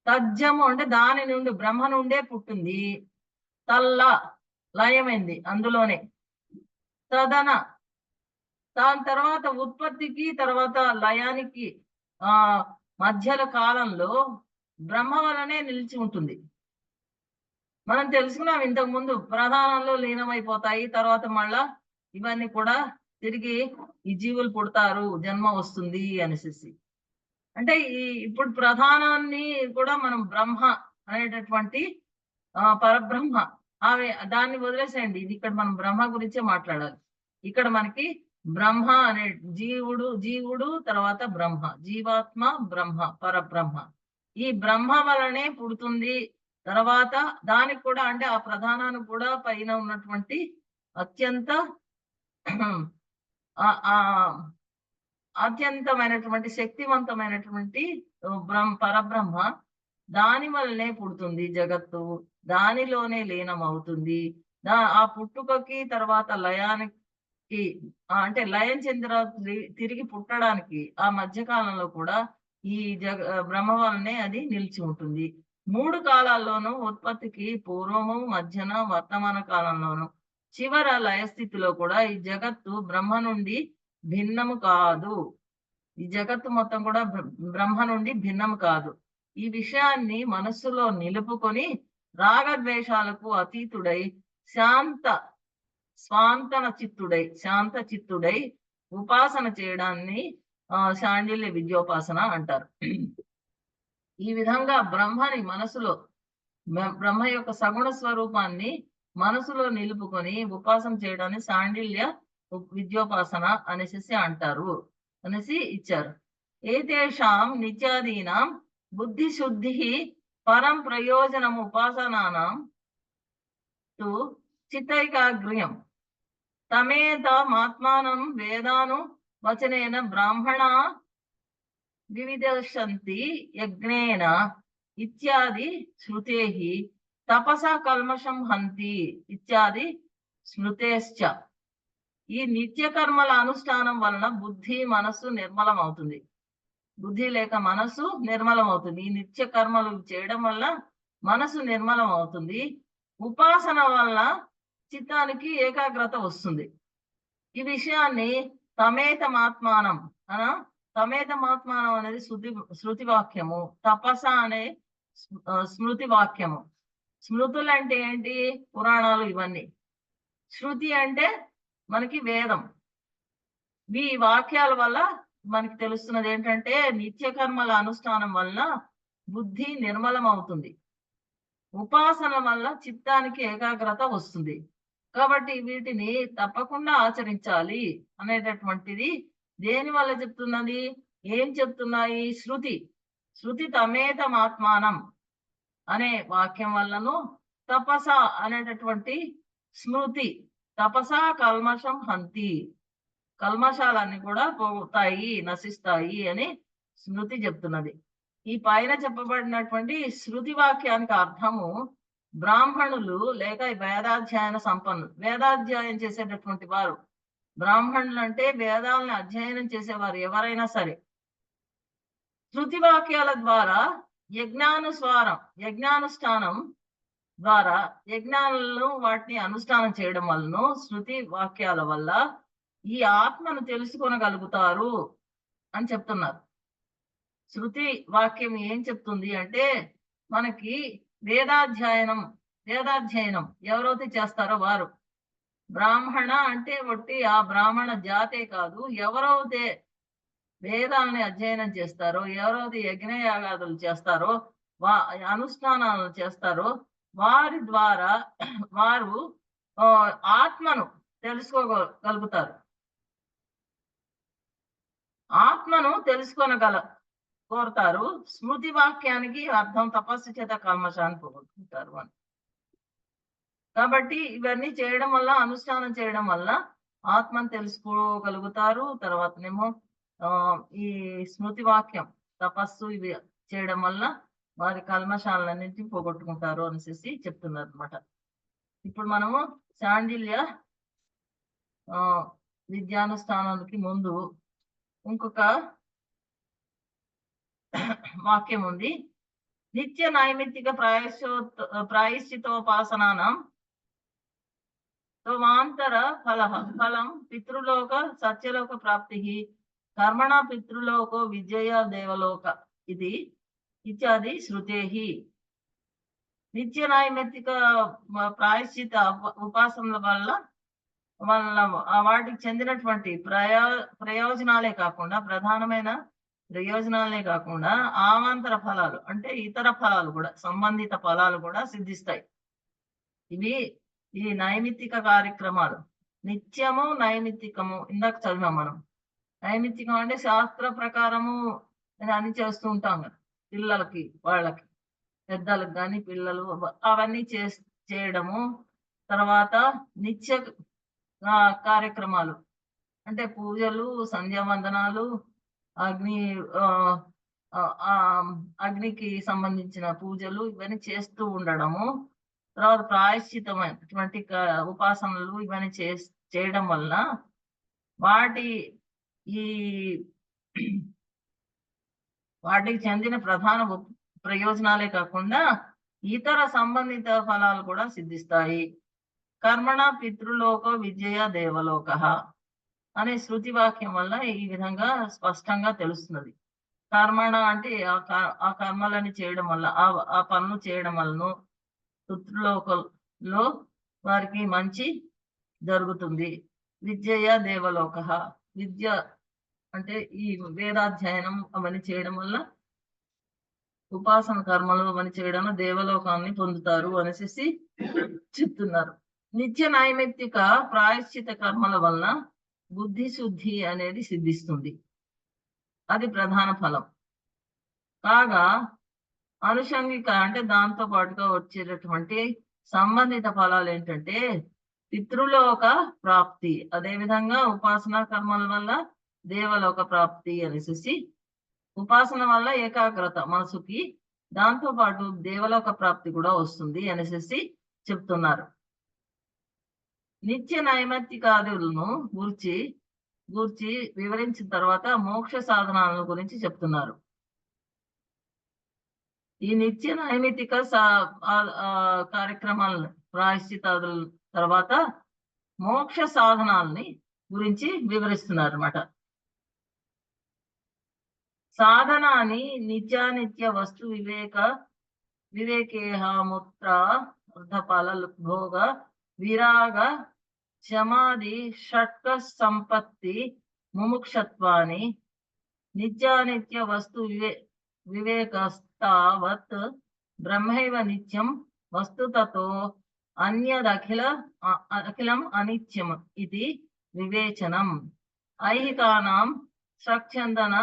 తజ్జము అంటే దాని నుండి, బ్రహ్మ నుండే పుట్టింది. తల్ల లయమైంది అందులోనే. తదన దాని తర్వాత ఉత్పత్తికి తర్వాత లయానికి మధ్యల కాలంలో బ్రహ్మ వలనే నిలిచి ఉంటుంది. మనం తెలుసుకున్నాం ఇంతకు ముందు, ప్రధానంలో లీనమైపోతాయి, తర్వాత మళ్ళా ఇవన్నీ కూడా తిరిగి ఈ జీవులు పుడతారు, జన్మ వస్తుంది అనేసి. అంటే ఇప్పుడు ప్రధానాన్ని కూడా మనం బ్రహ్మ అనేటటువంటి పరబ్రహ్మ దాన్ని వదిలేసేయండి. ఇది ఇక్కడ మనం బ్రహ్మ గురించే మాట్లాడాలి. ఇక్కడ మనకి బ్రహ్మ అనే జీవుడు తర్వాత బ్రహ్మ, జీవాత్మ బ్రహ్మ, పరబ్రహ్మ. ఈ బ్రహ్మ వలనే పుడుతుంది. తర్వాత దానికి కూడా అంటే ఆ ప్రధానానికి కూడా పైన ఉన్నటువంటి అత్యంతమైనటువంటి శక్తివంతమైనటువంటి పరబ్రహ్మ, దాని వల్లనే పుడుతుంది జగత్తు, దానిలోనే లీనమవుతుంది. ఆ పుట్టుకకి తర్వాత లయానికి అంటే లయం చెందిన తిరిగి పుట్టడానికి ఆ మధ్యకాలంలో కూడా ఈ బ్రహ్మ వలనే అది నిలిచి ఉంటుంది. 3 కాలాల్లోనూ ఉత్పత్తికి పూర్వము, మధ్యన, వర్తమాన కాలంలోను చివర లయస్థితిలో కూడా ఈ జగత్తు బ్రహ్మ నుండి భిన్నము కాదు. ఈ జగత్తు మొత్తం కూడా బ్రహ్మ నుండి భిన్నము కాదు. ఈ విషయాన్ని మనస్సులో నిలుపుకొని రాగద్వేషాలకు అతీతుడై శాంత చిత్తుడై ఉపాసన చేయడాన్ని శాండిల్య విద్యోపాసన అంటారు. ఈ విధంగా బ్రహ్మని మనసులో బ్రహ్మ యొక్క సగుణ స్వరూపాన్ని మనసులో నిలుపుకొని ఉపాసన చేయడాన్ని శాండిల్య విద్యోపాసన అనేసి అంటారు అనేసి ఇచ్చారు. ఏతేషాం నిత్యాదీనాం బుద్ధి శుద్ధి పరం ప్రయోజనం ఉపాసనానాం తు చిత్తైకాగ్ర్యం తమేతమాత్మానం వేదాను వచనేన బ్రాహ్మణ వివిదశంతి యజ్ఞేన ఇత్యాది శృతేహి తపసా కల్మషం హంతి ఇత్యాది స్మృతేశ్చ. ఈ నిత్య కర్మల అనుష్ఠానం వలన బుద్ధి మనస్సు నిర్మలం అవుతుంది. బుద్ధి లేక మనస్సు నిర్మలం అవుతుంది. ఈ నిత్య కర్మలు చేయడం వల్ల మనసు నిర్మలం అవుతుంది. ఉపాసన వల్ల చిత్తానికి ఏకాగ్రత వస్తుంది. ఈ విషయాన్ని తమేతమాత్మానం తమేతమాత్మానం అనేది శృతి వాక్యము, తపస అనే స్మృతి వాక్యము. స్మృతులు అంటే ఏంటి? పురాణాలు ఇవన్నీ. శృతి అంటే మనకి వేదం. ఈ వాక్యాల వల్ల మనకి తెలుస్తున్నది ఏంటంటే నిత్య కర్మల అనుష్ఠానం వల్ల బుద్ధి నిర్మలం అవుతుంది. ఉపాసన వల్ల చిత్తానికి ఏకాగ్రత వస్తుంది. కాబట్టి వీటిని తప్పకుండా ఆచరించాలి అనేటటువంటిది దేని వల్ల చెప్తున్నది? ఏం చెప్తున్నాయి? శృతి తమేతమాత్మానం అనే వాక్యం వల్లను, తపస అనేటటువంటి స్మృతి తపసా కల్మషం హంతి, కల్మషాలన్నీ కూడా పోతాయి, నశిస్తాయి అని స్మృతి చెప్తున్నది. ఈ పైన చెప్పబడినటువంటి శృతి వాక్యానికి అర్థము బ్రాహ్మణులు లేక వేదాధ్యయన సంపన్నులు. వేదాధ్యయనం చేసేటటువంటి వారు బ్రాహ్మణులు అంటే వేదాలను అధ్యయనం చేసేవారు ఎవరైనా సరే. శృతి వాక్యాల ద్వారా యజ్ఞానుష్ఠానం ద్వారా యజ్ఞాలను వాటిని అనుష్ఠానం చేయడం వలన శృతి వాక్యాల వల్ల ఈ ఆత్మను తెలుసుకోగలుగుతారు అని చెప్తున్నారు. శృతి వాక్యం ఏం చెప్తుంది అంటే మనకి వేదాధ్యయనం ఎవరైతే చేస్తారో వారు బ్రాహ్మణ అంటే ఒట్టి ఆ బ్రాహ్మణ జాతే కాదు, ఎవరైతే వేదాలని అధ్యయనం చేస్తారో, ఎవరైతే యజ్ఞయాగాదులు చేస్తారో, అనుష్ఠానాలను చేస్తారో వారి ద్వారా వారు ఆత్మను తెలుసుకోగలుగుతారు. ఆత్మను కోరుతారు. స్మృతి వాక్యానికి అర్థం తపస్సు చేత కల్మషాన్ని పోగొట్టుకుంటారు అని. కాబట్టి ఇవన్నీ చేయడం వల్ల, అనుష్ఠానం చేయడం వల్ల ఆత్మను తెలుసుకోగలుగుతారు. తర్వాతనేమో ఈ స్మృతి వాక్యం తపస్సు ఇవి చేయడం వల్ల వారి కల్మషాలన్నింటినీ పోగొట్టుకుంటారు అనేసి చెప్తున్నారు అనమాట. ఇప్పుడు మనము శాండిల్య విద్యానుష్ఠానానికి ముందు ఇంకొక వాక్యం ఉంది. నిత్య నైమిత్తిక ప్రాయశ్చితోపాసనానం తవాంతర ఫలం పితృలోక సత్యలోక ప్రాప్తి కర్మణ పితృలోకో విజయ దేవలోక ఇది ఇత్యాది శృతేహి. నిత్య నైమిత్తిక ప్రాయశ్చిత ఉపాసనల వల్ల వాటికి చెందినటువంటి ప్రయోజనాలే కాకుండా, ప్రధానమైన ప్రయోజనాలే కాకుండా ఆవాంతర ఫలాలు అంటే ఇతర ఫలాలు కూడా, సంబంధిత ఫలాలు కూడా సిద్ధిస్తాయి. ఇవి ఈ నైమిత్తిక కార్యక్రమాలు. నిత్యము నైమిత్తికము ఇందాక చదివాం మనం. నైమిత్తికం అంటే శాస్త్ర ప్రకారము అని చేస్తూ ఉంటాం కదా, పిల్లలకి వాళ్ళకి పెద్దలకు కానీ పిల్లలు అవన్నీ చేయడము. తర్వాత నిత్య కార్యక్రమాలు అంటే పూజలు, సంధ్యావందనాలు, అగ్నికి సంబంధించిన పూజలు ఇవన్నీ చేస్తూ ఉండడము. తర్వాత ప్రాయశ్చితమైనటువంటి ఉపాసనలు ఇవన్నీ చేయడం వల్ల వాటి ఈ వాటికి చెందిన ప్రధాన ప్రయోజనాలే కాకుండా ఇతర సంబంధిత ఫలాలు కూడా సిద్ధిస్తాయి. కర్మణ పితృలోక విద్యయ దేవలోక అనే శృతి వాక్యం వల్ల ఈ విధంగా స్పష్టంగా తెలుస్తున్నది. కర్మణ అంటే ఆ కర్మలని చేయడం వల్ల ఆ పనులు చేయడం వలన పితృలోకంలో వారికి మంచి జరుగుతుంది. విద్యయ దేవలోక, విద్య అంటే ఈ వేదాధ్యయనం అవన్నీ చేయడం వల్ల, ఉపాసన కర్మలు అవన్నీ చేయడం దేవలోకాన్ని పొందుతారు అనేసి చెప్తున్నారు. నిత్య నైమిత్తిక ప్రాయశ్చిత కర్మల వలన బుద్ధి శుద్ధి అనేది సిద్ధిస్తుంది. అది ప్రధాన ఫలం. కాగా అనుషంగిక అంటే దాంతో పాటుగా వచ్చేటటువంటి సంబంధిత ఫలాలు ఏంటంటే పితృలోక ప్రాప్తి, అదేవిధంగా ఉపాసనా కర్మల వల్ల దేవలోక ప్రాప్తి అనేసి, ఉపాసన వల్ల ఏకాగ్రత మనసుకి, దాంతో పాటు దేవలోక ప్రాప్తి కూడా వస్తుంది అనేసి చెప్తున్నారు. నిత్య నైమిత్తికాదులను గూర్చి వివరించిన తర్వాత మోక్ష సాధనాలను గురించి చెప్తున్నారు. ఈ నిత్య నైమిత్తిక కార్యక్రమాలను ప్రాయశ్చితాదుల తర్వాత మోక్ష సాధనాలని గురించి వివరిస్తున్నారు అన్నమాట. సాధనాన్ని నిత్యానిత్య వస్తు వివేకేహ ముత్ర అర్ధఫల భోగ విరాగ శమాది షట్క సంపత్తి ముముక్షత్వాన్ని నిత్యానిత్య వస్తు వివేకస్తావత్ బ్రహ్మైవ నిత్యం వస్తుతతో అఖిలం అనిత్యం ఇది వివేచనం. ఐహికానాం స్వచ్ఛందన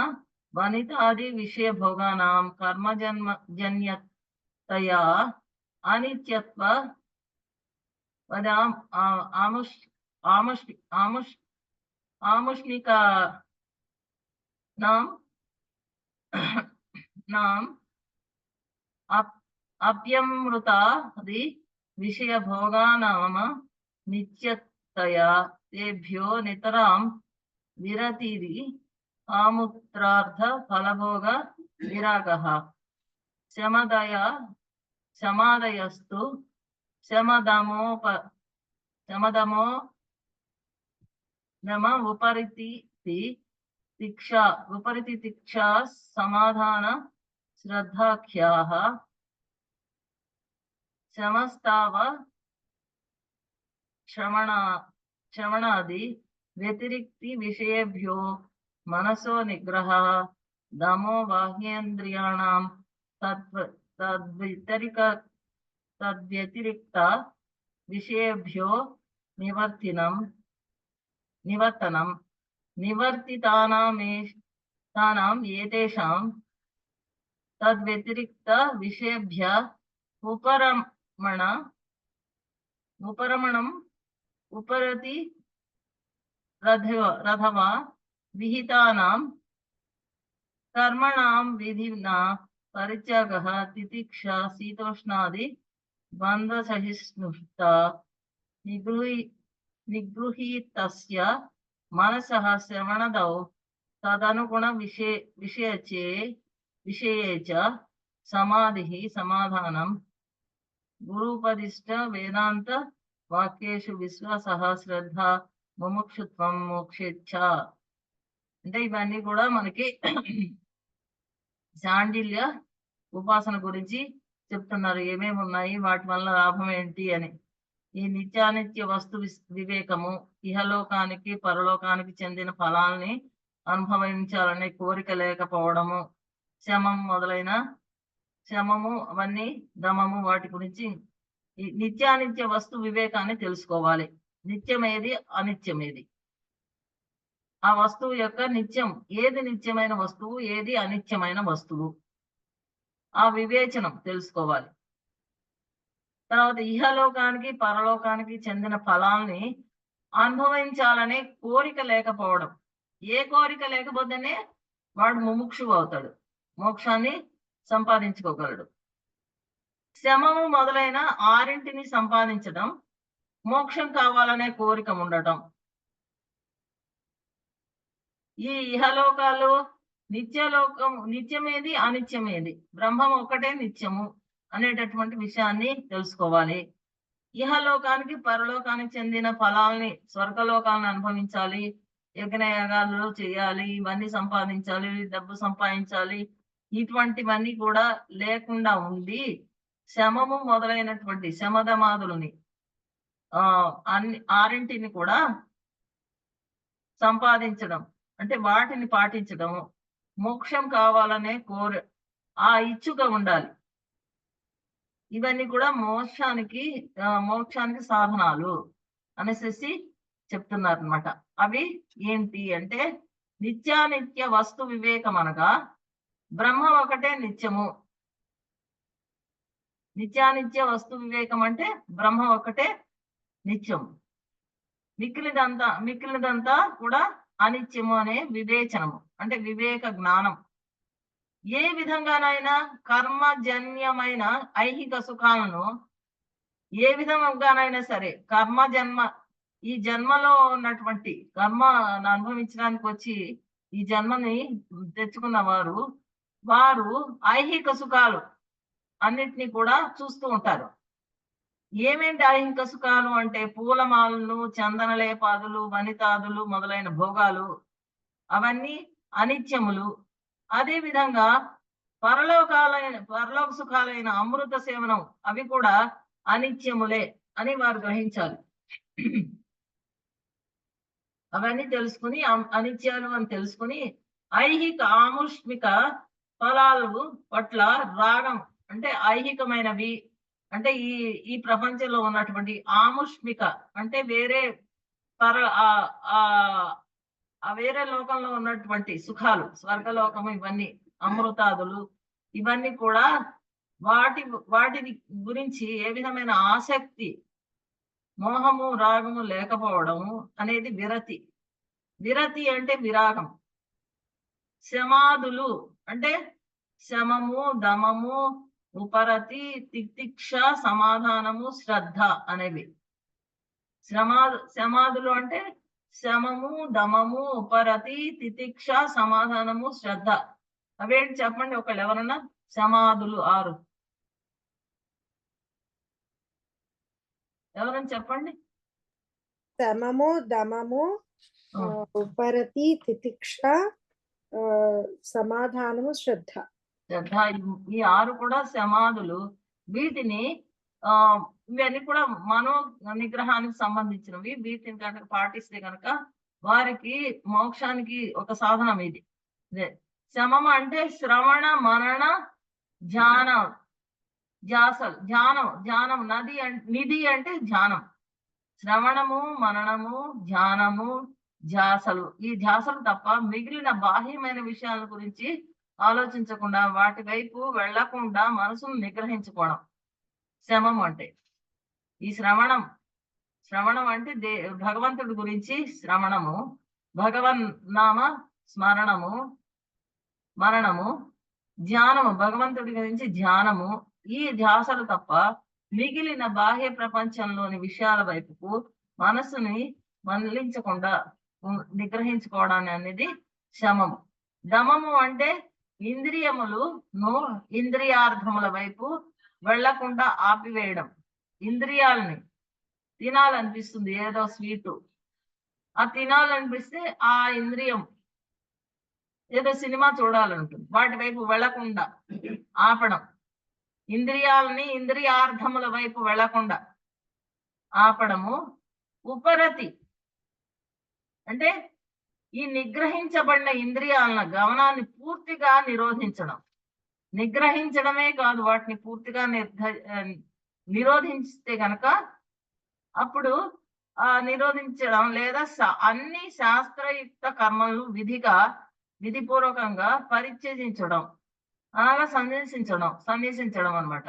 వనితాది విషయ భోగానాం కర్మజన్యతయా అనిత్యత్వ ఆముష్ణికానాం అప్యమృతాది విషయ భోగానామ నిత్యతయా తేభ్యో నితరాం విరతిరి ఆముత్రార్థ ఫలభోగ విరాగః శమాదయస్తు శమదమో ఉపరితి తిక్షా సమాధాన శ్రద్ధాఖ్యాః శమస్తావ శ్రవణాది వ్యతిరిక్తి విషయేభ్యో మనసో నిగ్రహ దమో బాహ్యేంద్రియాణం తద్వ్యతిరిక్త విషయేభ్యో నివర్తనం నివర్తితానాం ఏతేషాం తద్వ్యతిరిక్త విషయేభ్య ఉపరమణం ఉపరతి రథవా విహితానాం కర్మణాం విధినా పరిత్యాగః తితిక్ష శీతోష్ణాది బంధసహిష్ణుత నిగృహీతస్య మనసః శ్రవణదౌ తదనుగుణ విషయే చ సమాధిః సమాధానం గురుపదిష్ట వేదాంత వాక్యేషు విశ్వాసః శ్రద్ధ ముముక్షుత్వం మోక్షేచ్ఛ. అంటే ఇవన్నీ కూడా మనకి శాండిల్య ఉపాసన గురించి చెప్తున్నారు. ఏమేమి ఉన్నాయి, వాటి వల్ల లాభం ఏంటి అని. ఈ నిత్యానిత్య వస్తు వివేకము, ఇహలోకానికి పరలోకానికి చెందిన ఫలాల్ని అనుభవించాలనే కోరిక లేకపోవడము, శమము అవన్నీ దమము, వాటి గురించి ఈ నిత్యానిత్య వస్తు వివేకాన్ని తెలుసుకోవాలి. నిత్యమేది అనిత్యమేది, ఆ వస్తువు యొక్క నిత్యం ఏది నిత్యమైన వస్తువు, ఏది అనిత్యమైన వస్తువు, ఆ వివేచనం తెలుసుకోవాలి. తర్వాత ఇహలోకానికి పరలోకానికి చెందిన ఫలాల్ని అనుభవించాలనే కోరిక లేకపోవడం. ఏ కోరిక లేకపోతేనే వాడు ముముక్షువు అవుతాడు, మోక్షాన్ని సంపాదించుకోగలడు. శమము మొదలైన ఆరింటిని సంపాదించడం, మోక్షం కావాలనే కోరిక ఉండటం. ఈ ఇహలోకాలు నిత్యమేది అనిత్యమేది, బ్రహ్మం ఒకటే నిత్యము అనేటటువంటి విషయాన్ని తెలుసుకోవాలి. ఇహలోకానికి పరలోకానికి చెందిన ఫలాల్ని, స్వర్గలోకాలను అనుభవించాలి, యజ్ఞయాగాలు చేయాలి, ఇవన్నీ సంపాదించాలి, డబ్బు సంపాదించాలి, ఇటువంటివన్నీ కూడా లేకుండా ఉండి శమము మొదలైనటువంటి శమధమాదులని ఆరింటిని కూడా సంపాదించడం, అంటే వాటిని పాటించడం, మోక్షం కావాలనే ఇచ్చుక ఉండాలి. ఇవన్నీ కూడా మోక్షానికి సాధనాలు అనేసి చెప్తున్నారు అనమాట. అవి ఏంటి అంటే నిత్యానిత్య వస్తు వివేకం అనగా బ్రహ్మ ఒకటే నిత్యము. నిత్యానిత్య వస్తు వివేకం అంటే బ్రహ్మ ఒకటే నిత్యము, మిక్కిలిదంతా కూడా అనిత్యము అనే వివేచనము, అంటే వివేక జ్ఞానం. ఏ విధంగానైనా కర్మజన్యమైన ఐహిక సుఖాలను ఏ విధంగానైనా సరే ఈ జన్మలో ఉన్నటువంటి కర్మను అనుభవించడానికి వచ్చి ఈ జన్మని తెచ్చుకున్న వారు ఐహిక సుఖాలు అన్నిటినీ కూడా చూస్తూ ఉంటారు. ఏమేంటి ఐహిక సుఖాలు అంటే పూలమాలను, చందనలేపాదులు, వనితాదులు మొదలైన భోగాలు, అవన్నీ అనిత్యములు. అదే విధంగా పరలోక సుఖాలైన అమృత సేవనం, అవి కూడా అనిత్యములే అని వారు గ్రహించాలి. అవన్నీ తెలుసుకుని అనిత్యాలు అని తెలుసుకుని ఐహిక ఆముష్మిక ఫలాలు పట్ల రాగం, అంటే ఐహికమైనవి అంటే ఈ ప్రపంచంలో ఉన్నటువంటి ఆముష్మిక అంటే వేరే వేరే లోకంలో ఉన్నటువంటి సుఖాలు, స్వర్గలోకము, ఇవన్నీ అమృతాదులు, ఇవన్నీ కూడా వాటి గురించి ఏ విధమైన ఆసక్తి, మోహము, రాగము లేకపోవడము అనేది విరతి అంటే విరాగం. శమాదులు అంటే శమము, దమము, ఉపరతి, తితిక్ష, సమాధానము, శ్రద్ధ అనేవి. శమాదులు అంటే శమము, దమము, ఉపరతి, తితిక్ష, సమాధానము, శ్రద్ధ. అవేంటి చెప్పండి ఒకళ్ళు ఎవరన్నా. శమాదులు 6 ఎవరని చెప్పండి. శమము, దమము, ఉపరతి, తితిక్ష, సమాధానము, శ్రద్ధ. ఈ 6 కూడా సమాధులు. వీటిని ఇవన్నీ కూడా మనో నిగ్రహానికి సంబంధించినవి. వీటిని కనుక పాటిస్తే కనుక వారికి మోక్షానికి ఒక సాధనం ఇది. శమం అంటే శ్రవణ, మనన, ధ్యానం, ధ్యానం నిధి అంటే ధ్యానం. శ్రవణము, మననము, ధ్యానము, ధ్యాసలు. ఈ ధ్యాసలు తప్ప మిగిలిన బాహ్యమైన విషయాల గురించి ఆలోచించకుండా, వాటి వైపు వెళ్లకుండా మనసును నిగ్రహించుకోవడం శమం అంటే. ఈ శ్రవణం అంటే భగవంతుడి గురించి శ్రవణము, భగవన్ నామ స్మరణము, మరణము, ధ్యానము, భగవంతుడి గురించి ధ్యానము. ఈ ధ్యాసలు తప్ప మిగిలిన బాహ్య ప్రపంచంలోని విషయాల వైపుకు మనసుని మళ్లించకుండా నిగ్రహించుకోవడాన్ని అనేది శమము. దమము అంటే ఇంద్రియార్థముల వైపు వెళ్లకుండా ఆపివేయడం. ఇంద్రియాలని తినాలనిపిస్తుంది, ఏదో స్వీటు, ఆ తినాలనిపిస్తే ఆ ఇంద్రియం ఏదో సినిమా చూడాలంటుంది, వాటి వైపు వెళ్లకుండా ఆపడం. ఇంద్రియార్థముల వైపు వెళ్లకుండా ఆపడము. ఉపరతి అంటే ఈ నిగ్రహించబడిన ఇంద్రియాల గమనాన్ని పూర్తిగా నిరోధించడం. నిగ్రహించడమే కాదు, వాటిని పూర్తిగా నిరోధించితే గనక అప్పుడు నిరోధించడం లేదా అన్ని శాస్త్రయుక్త కర్మలను విధిపూర్వకంగా పరిత్యజించడం, అనగా సన్యసించడం అన్నమాట.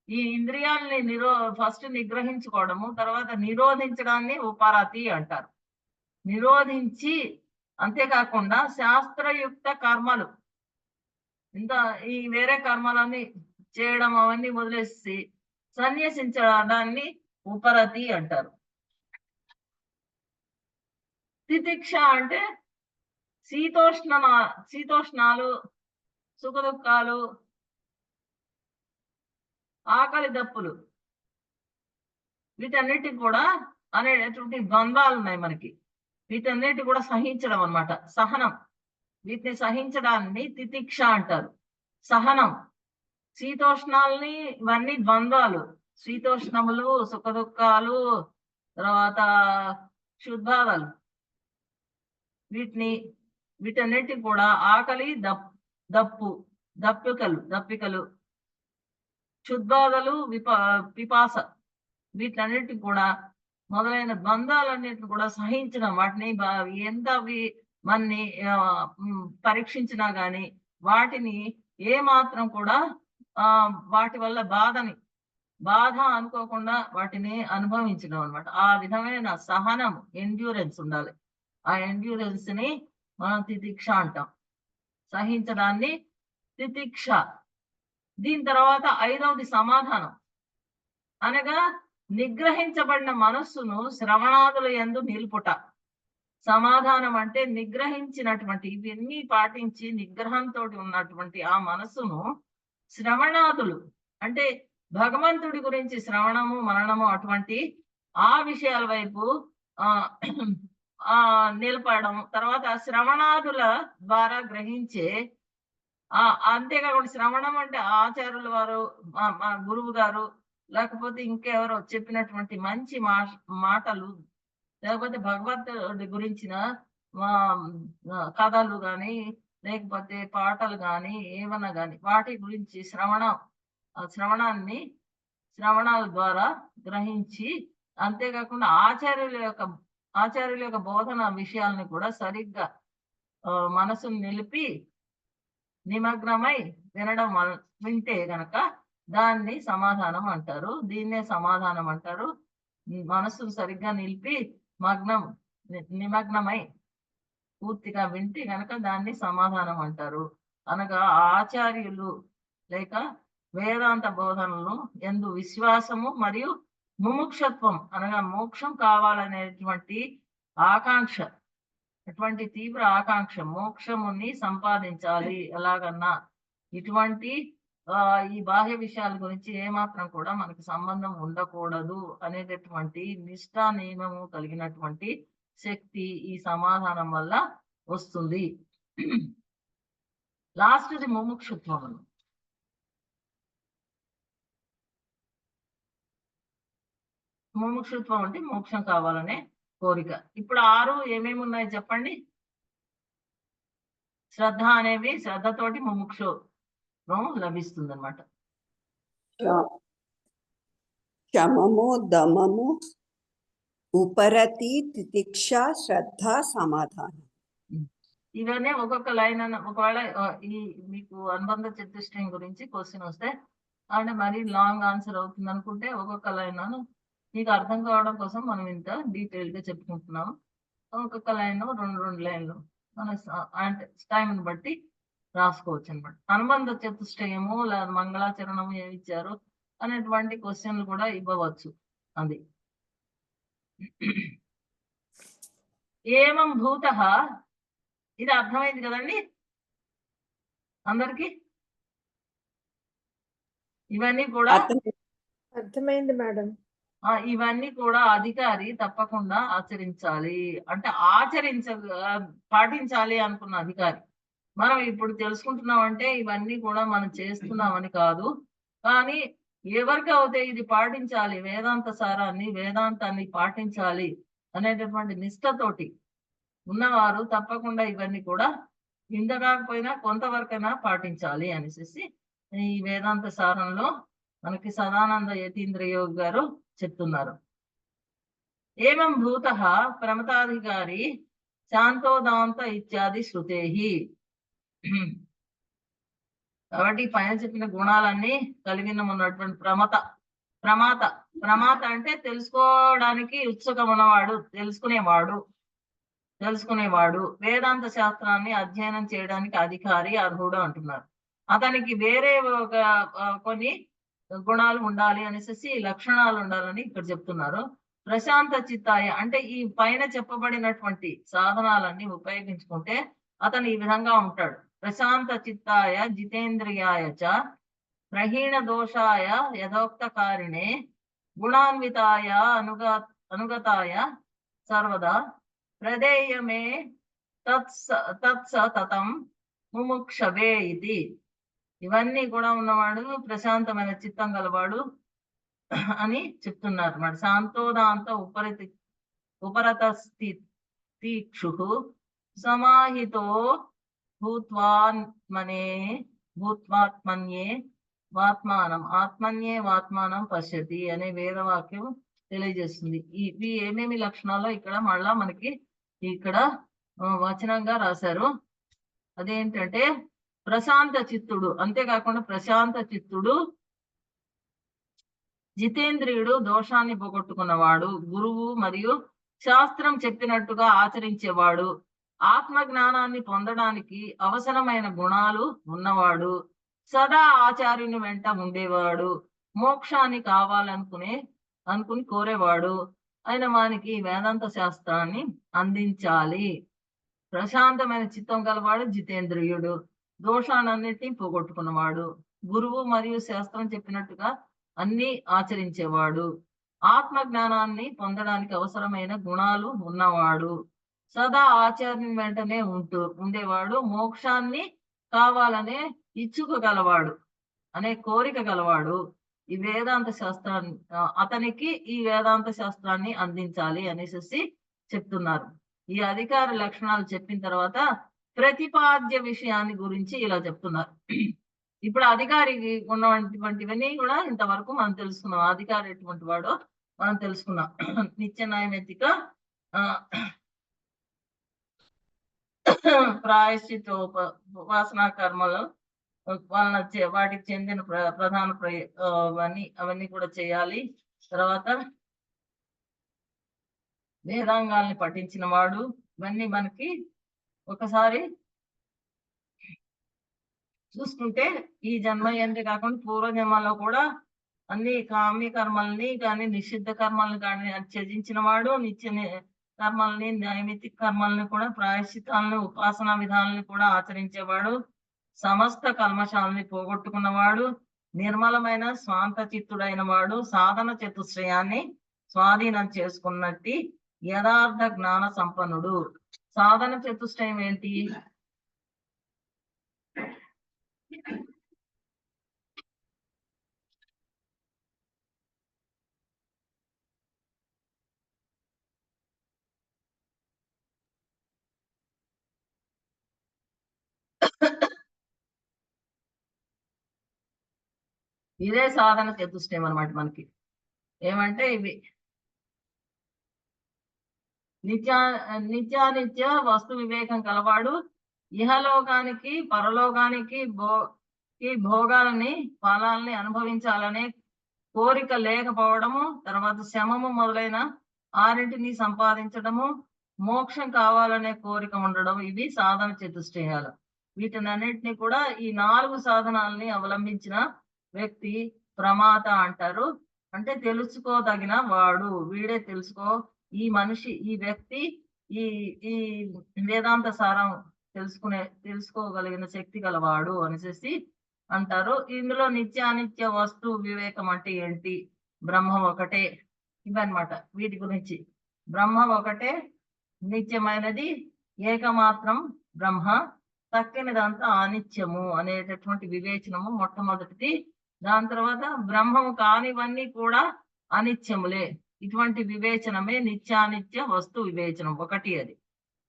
ఈ ఇంద్రియాలని ఫస్ట్ నిగ్రహించుకోవడము, తర్వాత నిరోధించడాన్ని ఉపరతి అంటారు. నిరోధించి, అంతేకాకుండా శాస్త్రయుక్త కర్మలు, ఇంకా ఈ వేరే కర్మలన్నీ చేయడం అవన్నీ వదిలేసి సన్యసించడాన్ని ఉపరతి అంటారు. తితిక్ష అంటే శీతోష్ణాలు, సుఖదుఖాలు, ఆకలి దప్పులు, వీటన్నిటికి కూడా అనేటువంటి ద్వంద్వాలు ఉన్నాయి మనకి. వీటన్నిటి కూడా సహించడం అన్నమాట, సహనం. వీటిని సహించడాన్ని తితిక్ష అంటారు. సహనం, శీతోష్ణాలని, ఇవన్నీ ద్వంద్వాలు. శీతోష్ణములు, సుఖదుఖాలు, తర్వాత క్షుద్బాధలు, వీటన్నిటి కూడా ఆకలి, దప్పికలు, క్షుద్బాధలు, పిపాస, వీటన్నిటి కూడా మొదలైన ద్వంద్వాలన్నిటిని కూడా సహించడం. వాటిని ఎంత మనని పరీక్షించినా గాని వాటిని ఏ మాత్రం కూడా వాటి వల్ల బాధ అనుకోకుండా వాటిని అనుభవించడం అన్నమాట. ఆ విధమైన సహనం, ఎండ్యూరెన్స్ ఉండాలి. ఆ ఎండ్యూరెన్స్ ని మనం తితిక్ష అంటాం, సహించడాన్ని తితిక్ష. దీని తర్వాత 5వది సమాధానం, అనగా నిగ్రహించబడిన మనస్సును శ్రవణాదుల యందు నిలుపుట. సమాధానం అంటే నిగ్రహించినటువంటి, ఇవన్నీ పాటించి నిగ్రహంతో ఉన్నటువంటి ఆ మనస్సును శ్రవణాదులు అంటే భగవంతుడి గురించి శ్రవణము, మననము, అటువంటి ఆ విషయాల వైపు నిలపడం. తర్వాత శ్రవణాదుల ద్వారా గ్రహించే, అంతేకాకుండా శ్రవణం అంటే ఆచార్యుల వారు, మా గురువు గారు, లేకపోతే ఇంకెవరో చెప్పినటువంటి మంచి మాటలు, లేకపోతే భగవంతుడి గురించిన కథలు గాని, లేకపోతే పాటలు గాని, ఏమన్నా గాని వాటి గురించి శ్రవణాల ద్వారా గ్రహించి, అంతేకాకుండా ఆచార్యుల యొక్క బోధన విషయాలను కూడా సరిగ్గా మనసును నిలిపి నిమగ్నమై వింటే గనక దాన్ని సమాధానం అంటారు. దీన్నే సమాధానం అంటారు. మనస్సును సరిగ్గా నిలిపి నిమగ్నమై పూర్తిగా వింటే గనక దాన్ని సమాధానం అంటారు. అనగా ఆచార్యులు లేక వేదాంత బోధనలు యందు విశ్వాసము మరియు ముముక్షత్వం, అనగా మోక్షం కావాలనేటువంటి ఆకాంక్ష, అటువంటి తీవ్ర ఆకాంక్ష, మోక్షముని సంపాదించాలి ఎలాగన్నా, ఇటువంటి ఈ బాహ్య విషయాల గురించి ఏమాత్రం కూడా మనకి సంబంధం ఉండకూడదు అనేటటువంటి నిష్ఠా నియమము కలిగినటువంటి శక్తి ఈ సమాధానం వల్ల వస్తుంది. లాస్ట్ది ముముక్షుత్వం. ముముక్షుత్వం అంటే మోక్షం కావాలనే కోరిక. ఇప్పుడు 6 ఏమేమి ఉన్నాయి చెప్పండి. శ్రద్ధ అనేవి, శ్రద్ధతోటి ముముక్షుత్వం లభిస్తుంది అన్నమాట. శమము, దమము, ఉపరతి, తితిక్ష, శ్రద్ధ, సమాధానం. ఇవన్నీ ఒక్కొక్క లైన్ ఒకవేళ ఈ మీకు అనుబంధ చతుష్టయం గురించి క్వశ్చన్ వస్తే, అంటే మరి లాంగ్ ఆన్సర్ అవుతుంది అనుకుంటే ఒక్కొక్క లైన్ మీకు అర్థం కావడం కోసం మనం ఇంత డీటెయిల్ గా చెప్పుకుంటున్నాము. ఒక్కొక్క లైన్ 2 లైన్లు మన అంటే టైంని బట్టి రాసుకోవచ్చు అనమాట. అనుబంధ చతుష్టయము లేదా మంగళాచరణము ఏమి ఇచ్చారు అనేటువంటి క్వశ్చన్లు కూడా ఇవ్వవచ్చు. అది ఏమం భూత, ఇది అర్థమైంది కదండి అందరికి? ఇవన్నీ కూడా అర్థమైంది మేడం. ఇవన్నీ కూడా అధికారి తప్పకుండా ఆచరించాలి. అంటే పాటించాలి అనుకున్న అధికారి. మనం ఇప్పుడు తెలుసుకుంటున్నాం అంటే ఇవన్నీ కూడా మనం చేస్తున్నామని కాదు, కానీ ఎవరికి అవుతే ఇది పాటించాలి, వేదాంత సారాన్ని, వేదాంతాన్ని పాటించాలి అనేటటువంటి నిష్ఠతోటి ఉన్నవారు తప్పకుండా ఇవన్నీ కూడా ఇంత కాకపోయినా కొంతవరకైనా పాటించాలి అనేసి ఈ వేదాంత సారంలో మనకి సదానంద యతీంద్ర యోగి గారు చెప్తున్నారు. ఏమం భూత ప్రమతాధికారి శాంతోదాంత ఇత్యాది శృతేహి. కాబట్టి పైన చెప్పిన గుణాలన్నీ కలిగిన ఉన్నటువంటి ప్రమాత అంటే తెలుసుకోవడానికి ఉత్సుకం ఉన్నవాడు, తెలుసుకునేవాడు, వేదాంత శాస్త్రాన్ని అధ్యయనం చేయడానికి అధికారి, అర్హుడు అంటున్నారు. అతనికి వేరే కొన్ని గుణాలు ఉండాలి అనేసి, లక్షణాలు ఉండాలని ఇక్కడ చెప్తున్నారు. ప్రశాంత చిత్తాయ అంటే ఈ పైన చెప్పబడినటువంటి సాధనాలన్నీ ఉపయోగించుకుంటే అతను ఈ విధంగా ఉంటాడు. ప్రశాంత చిత్తాయ జితేంద్రియాయ చ ప్రహీణ దోషాయ యథోక్తకారిణే గుణాన్వితాయ అనుగతాయ సర్వదా ప్రదేయమే తత్సతతం ముముక్షవే ఇది. ఇవన్నీ కూడా ఉన్నవాడు ప్రశాంతమైన చిత్తం గలవాడు అని చెప్తున్నారు అన్నమాట. శాంతోదాంత ఉపరత తీక్షు సమాహితో భూత్వాత్మన్యే వాత్మానం పశ్యతి అనే వేదవాక్యం తెలియజేస్తుంది. ఇవి ఏమేమి లక్షణాలు ఇక్కడ మళ్ళా మనకి ఇక్కడ వచనంగా రాశారు. అదేంటంటే ప్రశాంత చిత్తుడు, అంతేకాకుండా ప్రశాంత చిత్తుడు, జితేంద్రియుడు, దోషాన్ని పోగొట్టుకున్నవాడు, గురువు మరియు శాస్త్రం చెప్పినట్టుగా ఆచరించేవాడు, ఆత్మ జ్ఞానాన్ని పొందడానికి అవసరమైన గుణాలు ఉన్నవాడు, సదా ఆచార్యుని వెంట ఉండేవాడు, మోక్షాన్ని అనుకుని కోరేవాడు అయిన వానికి వేదాంత శాస్త్రాన్ని అందించాలి. ప్రశాంతమైన చిత్తం గలవాడు జితేంద్రియుడు, దోషాలన్నిటినీ పోగొట్టుకున్నవాడు, గురువు మరియు శాస్త్రం చెప్పినట్టుగా అన్ని ఆచరించేవాడు, ఆత్మ జ్ఞానాన్ని పొందడానికి అవసరమైన గుణాలు ఉన్నవాడు, సదా ఆచార్యుని వెంటనే ఉండేవాడు, మోక్షాన్ని కావాలనే ఇచ్చుక గలవాడు అనే కోరిక గలవాడు. ఈ వేదాంత శాస్త్రాన్ని అతనికి ఈ వేదాంత శాస్త్రాన్ని అందించాలి అనేసి చెప్తున్నారు. ఈ అధికార లక్షణాలు చెప్పిన తర్వాత ప్రతిపాద్య విషయాన్ని గురించి ఇలా చెప్తున్నారు. ఇప్పుడు అధికారికి ఉన్నటువంటివన్నీ కూడా ఇంతవరకు మనం తెలుసుకున్నాం. అధికారి ఎటువంటి వాడో మనం తెలుసుకున్నాం. నిత్య నైమిత్తిక ప్రాయశ్చిత్త ఉపాసనా కర్మలు వాటికి చెందిన ప్రధాన అవన్నీ కూడా చేయాలి. తర్వాత వేదాంగాల్ని పఠించిన వాడు, ఇవన్నీ మనకి ఒకసారి చూసుకుంటే ఈ జన్మ ఏంటి కాకుండా పూర్వజన్మలో కూడా అన్ని కామ్య కర్మల్ని కానీ నిషిద్ధ కర్మల్ని కానీ త్యజించిన వాడు, నిత్య కర్మల్ని నైమిత్తిక కర్మల్ని కూడా ప్రాయశ్చిత్తాలని ఉపాసనా విధానాలను కూడా ఆచరించేవాడు, సమస్త కల్మషాలని పోగొట్టుకున్నవాడు, నిర్మలమైన స్వాంత చిత్తుడైన వాడు, సాధన చతుశ్రయాన్ని స్వాధీనం చేసుకున్నట్టి యథార్థ జ్ఞాన సంపన్నుడు. సాధన చతుష్టయం ఏంటి? ఇదే సాధన చతుష్టయం అన్నమాట. మనకి ఏమంటే ఇవి నిత్యానిత్య వస్తు వివేకం కలవాడు, ఇహలోకానికి పరలోకానికి భోగాలని ఫలాల్ని అనుభవించాలనే కోరిక లేకపోవడము, తర్వాత శమము మొదలైన ఆరింటిని సంపాదించడము, మోక్షం కావాలనే కోరిక ఉండడం, ఇవి సాధన చతుష్టయాలు. వీటినన్నిటిని కూడా ఈ 4 సాధనాలని అవలంబించిన వ్యక్తి ప్రమాత అంటారు. అంటే తెలుసుకోదగిన వాడు, వీడే ఈ మనిషి, ఈ వ్యక్తి ఈ ఈ వేదాంత సారం తెలుసుకోగలిగిన శక్తి గలవాడు అనేసి అంటారు. ఇందులో నిత్యానిత్య వస్తు వివేకం అంటే ఏంటి? బ్రహ్మం ఒకటే, ఇవన్నమాట. వీటి గురించి బ్రహ్మం ఒకటే, నిత్యమైనది, ఏకమాత్రం బ్రహ్మ, తక్కినదంతా అనిత్యము అనేటటువంటి వివేచనము మొట్టమొదటిది. దాని తర్వాత బ్రహ్మము కానివన్నీ కూడా అనిత్యములే. ఇటువంటి వివేచనమే నిత్యానిత్య వస్తు వివేచనం ఒకటి. అది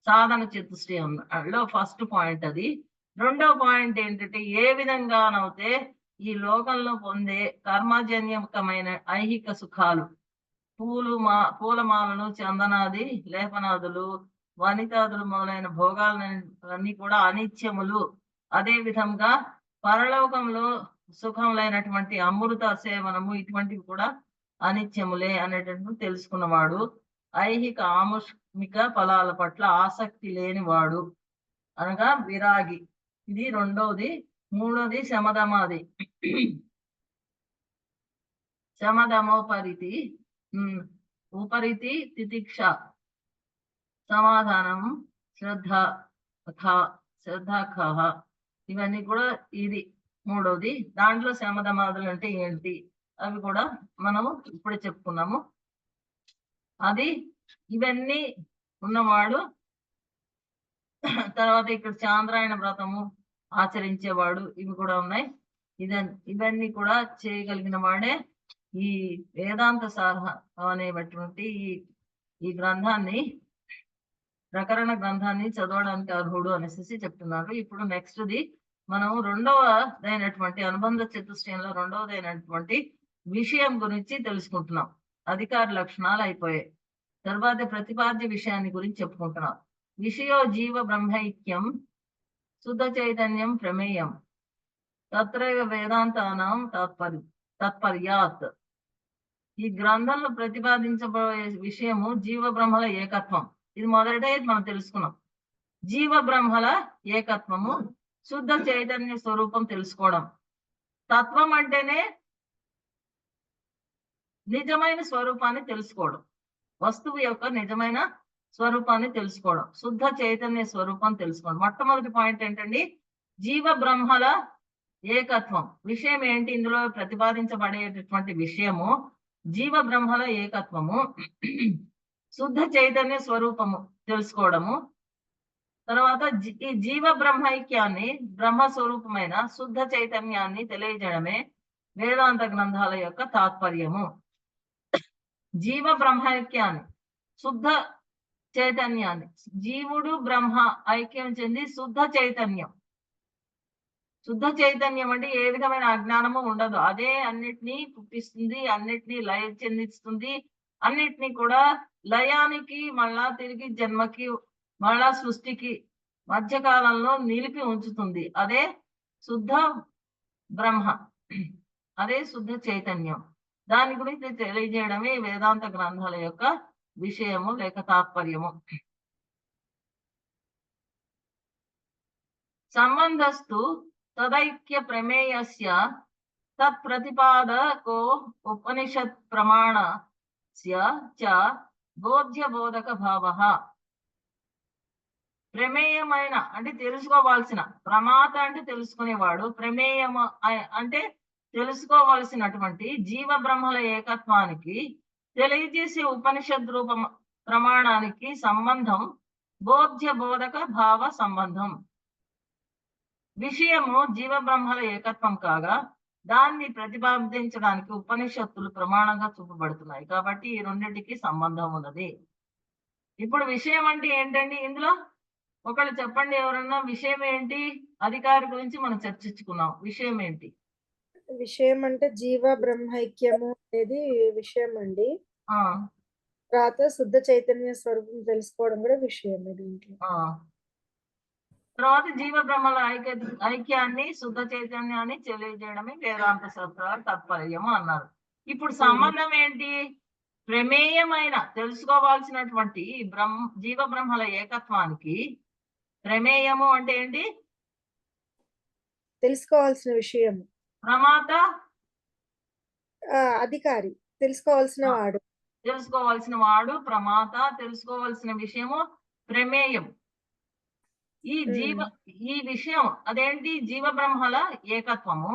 సాధన చతుష్టయంలో ఫస్ట్ పాయింట్ అది. రెండో పాయింట్ ఏంటంటే, ఏ విధంగానైతే ఈ లోకంలో పొందే కర్మజన్యకమైన ఐహిక సుఖాలు, పూలమాలను, చందనాది లేపనాదులు, వనితాదులు మొదలైన భోగాలన్నీ కూడా అనిత్యములు. అదే విధంగా పరలోకంలో సుఖములైనటువంటి అమృత సేవనము, ఇటువంటివి కూడా అనిత్యములే అనేటటువంటి తెలుసుకున్నవాడు, ఐహిక ఆముష్మిక ఫలాల పట్ల ఆసక్తి లేనివాడు అనగా విరాగి. ఇది రెండోది. మూడోది శమదమాది. శమదమోపరితి ఉపరితి తితిక్ష సమాధానం శ్రద్ధ శ్రద్ధాఖాహ ఇవన్నీ కూడా ఇది మూడవది. దాంట్లో శమధమాదులు అంటే ఏంటి అవి కూడా మనము ఇప్పుడే చెప్పుకున్నాము. అది ఇవన్నీ ఉన్నవాడు తర్వాత ఇక్కడ చాంద్రాయణ వ్రతము ఆచరించేవాడు ఇవి కూడా ఉన్నాయి. ఇవన్నీ కూడా చేయగలిగిన వాడే ఈ వేదాంత సార అనేటువంటి ఈ గ్రంథాన్ని ప్రకరణ గ్రంథాన్ని చదవడానికి అర్హుడు అనేసి చెప్తున్నారు. ఇప్పుడు నెక్స్ట్ది మనం రెండవదైనటువంటి అనుబంధ చతుష్టయంలో రెండవదైనటువంటి విషయం గురించి తెలుసుకుంటున్నాం. అధికార లక్షణాలు అయిపోయాయి. తర్వాత ప్రతిపాద్య విషయాన్ని గురించి చెప్పుకుంటున్నాం. విషయో జీవ బ్రహ్మైక్యం శుద్ధ చైతన్యం ప్రమేయం తత్రైవ వేదాంతానాం తత్పర్యాత్. ఈ గ్రంథంలో ప్రతిపాదించబోయే విషయము జీవ బ్రహ్మల ఏకత్వం. ఇది మొదటే మనం తెలుసుకున్నాం. జీవ బ్రహ్మల ఏకత్వము, శుద్ధ చైతన్య స్వరూపం తెలుసుకోవడం. తత్వం అంటేనే నిజమైన స్వరూపాన్ని తెలుసుకోవడం, వస్తువు యొక్క నిజమైన స్వరూపాన్ని తెలుసుకోవడం, శుద్ధ చైతన్య స్వరూపం తెలుసుకోవడం. మొట్టమొదటి పాయింట్ ఏంటండి? జీవ బ్రహ్మల ఏకత్వం. విషయం ఏంటి? ఇందులో ప్రతిపాదించబడేటటువంటి విషయము జీవ బ్రహ్మల ఏకత్వము, శుద్ధ చైతన్య స్వరూపము తెలుసుకోవడము. తర్వాత ఈ జీవ బ్రహ్మైక్యాన్ని, బ్రహ్మస్వరూపమైన శుద్ధ చైతన్యాన్ని తెలియజేయడమే వేదాంత గ్రంథాల యొక్క తాత్పర్యము. జీవ బ్రహ్మైక్యాన్ని, శుద్ధ చైతన్యాన్ని, జీవుడు బ్రహ్మ ఐక్యం చెంది శుద్ధ చైతన్యం. శుద్ధ చైతన్యం అంటే ఏ విధమైన అజ్ఞానము ఉండదు. అదే అన్నిటినీ పుట్టిస్తుంది, అన్నిటినీ లయ చెందిస్తుంది, అన్నిటినీ కూడా లయానికి మళ్ళా తిరిగి జన్మకి మళ్ళా సృష్టికి మధ్యకాలంలో నిలిపి ఉంచుతుంది. అదే శుద్ధ బ్రహ్మ, అదే శుద్ధ చైతన్యం. దాని గురించి తెలియజేయడమే వేదాంత గ్రంథాల యొక్క విషయము లేక తాత్పర్యము. సంబంధస్తు తదైక్య ప్రమేయస్య తత్ప్రతిపాదకో ఉపనిషత్ ప్రమాణస్య చ బోధ్య బోధక భావః. ప్రమేయమైన అంటే తెలుసుకోవాల్సిన, ప్రమాత అంటే తెలుసుకునేవాడు, ప్రమేయం అంటే తెలుసుకోవలసినటువంటి జీవ బ్రహ్మల ఏకత్వానికి తెలియజేసే ఉపనిషద్ రూప ప్రమాణానికి సంబంధం బోధ్య బోధక భావ సంబంధం. విషయము జీవ బ్రహ్మల ఏకత్వం కాగా దాన్ని ప్రతిపాదించడానికి ఉపనిషత్తులు ప్రమాణంగా చూపబడుతున్నాయి. కాబట్టి ఈ రెండింటికి సంబంధం ఉన్నది. ఇప్పుడు విషయం అంటే ఏంటండి? ఇందులో ఒకళ్ళు చెప్పండి, ఎవరన్నా విషయం ఏంటి? అధికారి గురించి మనం చర్చించుకున్నాం. విషయం ఏంటి? విషయం అంటే జీవ బ్రహ్మైక్యము అనేది విషయం అండి. ఆ తర్వాత శుద్ధ చైతన్య స్వరూపం తెలుసుకోవడం కూడా విషయం దీంట్లో. తర్వాత జీవ బ్రహ్మల ఐక్యాన్ని, శుద్ధ చైతన్యాన్ని తెలియజేయడమే వేదాంత శాస్త్రాల తాత్పర్యము అన్నారు. ఇప్పుడు సంబంధం ఏంటి? ప్రమేయమైన తెలుసుకోవాల్సినటువంటి జీవ బ్రహ్మల ఏకత్వానికి ప్రమేయము అంటే ఏంటి? తెలుసుకోవాల్సిన విషయం. ప్రమాత అధికారి, తెలుసుకోవాల్సిన వాడు. తెలుసుకోవాల్సిన వాడు ప్రమాత, తెలుసుకోవాల్సిన విషయము ప్రమేయం. ఈ విషయం అదేంటి? జీవ బ్రహ్మల ఏకత్వము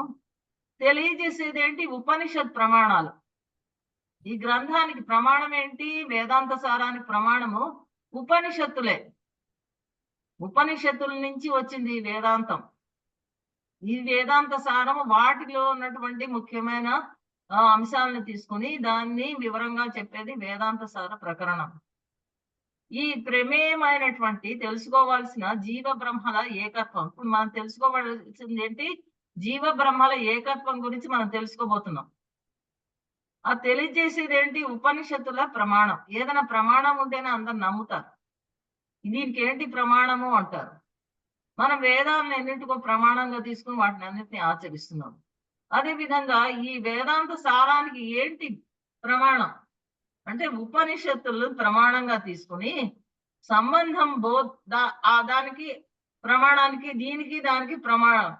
తెలియజేసేది ఏంటి? ఉపనిషత్ ప్రమాణాలు. ఈ గ్రంథానికి ప్రమాణం ఏంటి? వేదాంత సారానికి ప్రమాణము ఉపనిషత్తులే. ఉపనిషత్తుల నుంచి వచ్చింది ఈ వేదాంతం. ఈ వేదాంత సారము వాటిలో ఉన్నటువంటి ముఖ్యమైన అంశాలను తీసుకుని దాన్ని వివరంగా చెప్పేది వేదాంత సార ప్రకరణం. ఈ ప్రమేయమైనటువంటి తెలుసుకోవాల్సిన జీవ బ్రహ్మల ఏకత్వం. ఇప్పుడు మనం తెలుసుకోవాల్సింది ఏంటి? జీవ బ్రహ్మల ఏకత్వం గురించి మనం తెలుసుకోబోతున్నాం. ఆ తెలియజేసేది ఏంటి? ఉపనిషత్తుల ప్రమాణం. ఏదైనా ప్రమాణం ఉంటేనే అందరు నమ్ముతారు. దీనికి ఏంటి ప్రమాణము అంటారు. మనం వేదాలను ఎన్నింటికో ప్రమాణంగా తీసుకుని వాటిని అన్నింటినీ ఆచరిస్తున్నాం. అదే విధంగా ఈ వేదాంత సారానికి ఏంటి ప్రమాణం అంటే ఉపనిషత్తులు ప్రమాణంగా తీసుకుని సంబంధం దానికి ప్రమాణానికి, దీనికి దానికి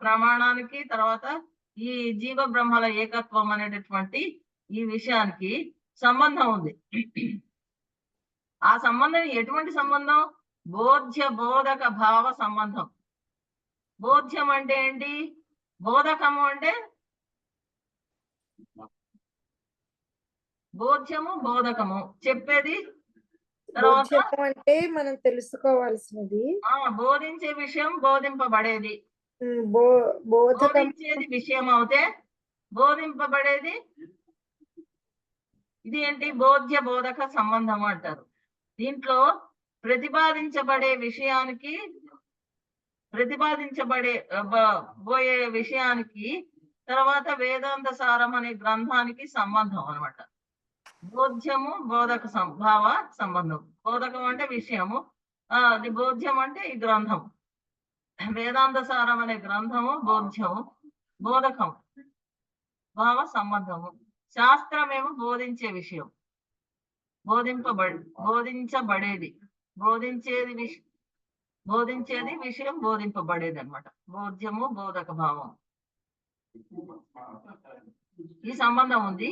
ప్రమాణానికి తర్వాత ఈ జీవ బ్రహ్మల ఏకత్వం అనేటటువంటి ఈ విషయానికి సంబంధం ఉంది. ఆ సంబంధం ఎటువంటి సంబంధం? బోధ్య బోధక భావ సంబంధం. బోధ్యం అంటే ఏంటి? బోధకము అంటే బోధ్యము బోధకము చెప్పేది. తర్వాత బోధ్యము అంటే మనం తెలుసుకోవాల్సినది. బోధించే విషయం బోధింపబడేది. బోధకం బోధించేది విషయం అవుతే బోధింపబడేది ఇది ఏంటి? బోధ్య బోధక సంబంధం అంటారు. దీంట్లో ప్రతిపాదించబడే విషయానికి పోయే విషయానికి తర్వాత వేదాంత సారం అనే గ్రంథానికి సంబంధం అన్నమాట. బోధ్యము బోధక భావ సంబంధం. బోధకం అంటే విషయము, అది బోధ్యం అంటే ఈ గ్రంథం. వేదాంత సారం అనే గ్రంథము బోధ్యము, బోధకం భావ సంబంధము. శాస్త్రమేమో బోధించే విషయం, బోధించబడేది, బోధించేది విషయం బోధింపబడేది అన్నమాట. బోధ్యము బోధక భావం ఈ సంబంధం ఉంది.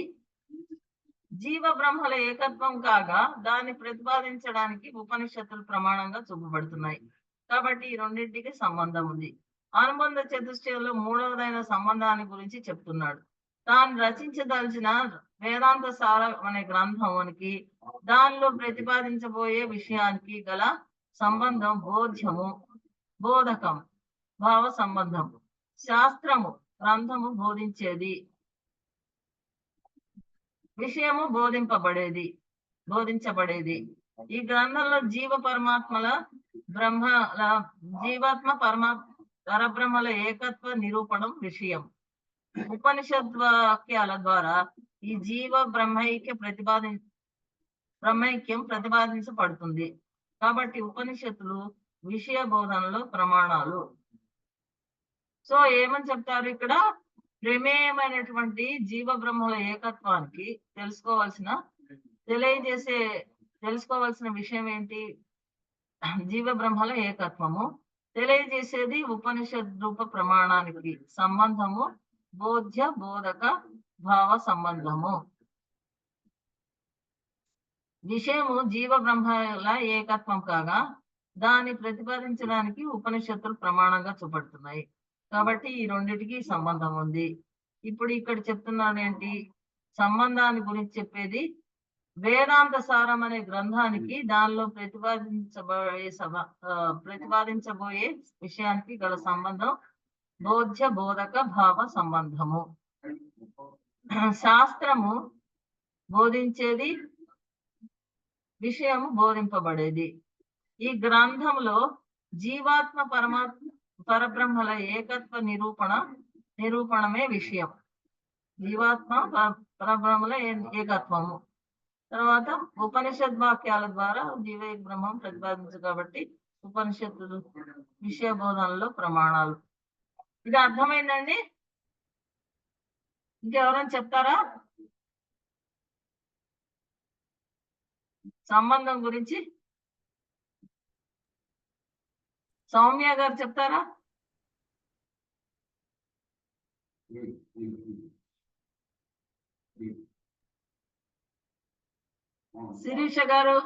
జీవ బ్రహ్మల ఏకత్వం కాగా దాన్ని ప్రతిపాదించడానికి ఉపనిషత్తులు ప్రమాణంగా చూపబడుతున్నాయి. కాబట్టి ఈ రెండింటికి సంబంధం ఉంది. అనుబంధ చతుష్టయంలో మూడవదైన సంబంధాన్ని గురించి చెప్తున్నాడు. తాను రచించదలిచిన వేదాంత సారం అనే గ్రంథానికి దానిలో ప్రతిపాదించబోయే విషయానికి గల సంబంధం బోధ్యము బోధకం భావ సంబంధం. శాస్త్రము గ్రంథము బోధించేది, విషయము బోధించబడేది. ఈ గ్రంథంలో జీవాత్మ పరబ్రహ్మల ఏకత్వ నిరూపణం విషయం. ఉపనిషద్ వాక్యాల ద్వారా ఈ జీవ బ్రహ్మైక్యం ప్రతిపాదించబడుతుంది. కాబట్టి ఉపనిషత్తులు విషయ బోధనలో ప్రమాణాలు. సో ఏమని చెప్తారు ఇక్కడ? ప్రమేయమైనటువంటి జీవ బ్రహ్మల ఏకత్వానికి తెలుసుకోవాల్సిన విషయం ఏంటి? జీవ బ్రహ్మల ఏకత్వము. తెలియజేసేది ఉపనిషద్ రూప ప్రమాణానికి సంబంధము బోధ్య బోధక భావ సంబంధము. విషయము జీవ బ్రహ్మల ఏకత్వం కాగా దాన్ని ప్రతిపాదించడానికి ఉపనిషత్తులు ప్రమాణంగా చూపడుతున్నాయి. కాబట్టి ఈ రెండిటికి సంబంధం ఉంది. ఇప్పుడు ఇక్కడ చెప్తున్నాను ఏంటి? సంబంధాన్ని గురించి చెప్పేది వేదాంత సారం అనే గ్రంథానికి దానిలో ప్రతిపాదించబోయే విషయానికి గల సంబంధం బోధ్య బోధక భావ సంబంధము. శాస్త్రము బోధించేది, విషయము బోధింపబడేది. ఈ గ్రంథంలో జీవాత్మ పరబ్రహ్మల ఏకత్వ నిరూపణమే విషయం. జీవాత్మ పరబ్రహ్మల ఏకత్వము. తర్వాత ఉపనిషద్ వాక్యాల ద్వారా జీవ బ్రహ్మం ప్రతిపాదించు కాబట్టి ఉపనిషత్తులు విషయ బోధనలో ప్రమాణాలు. ఇది అర్థమైందండి? ఇంకెవరైనా చెప్తారా సంబంధం గురించి? సౌమ్య గారు చెప్తారా? శిరీష గారు,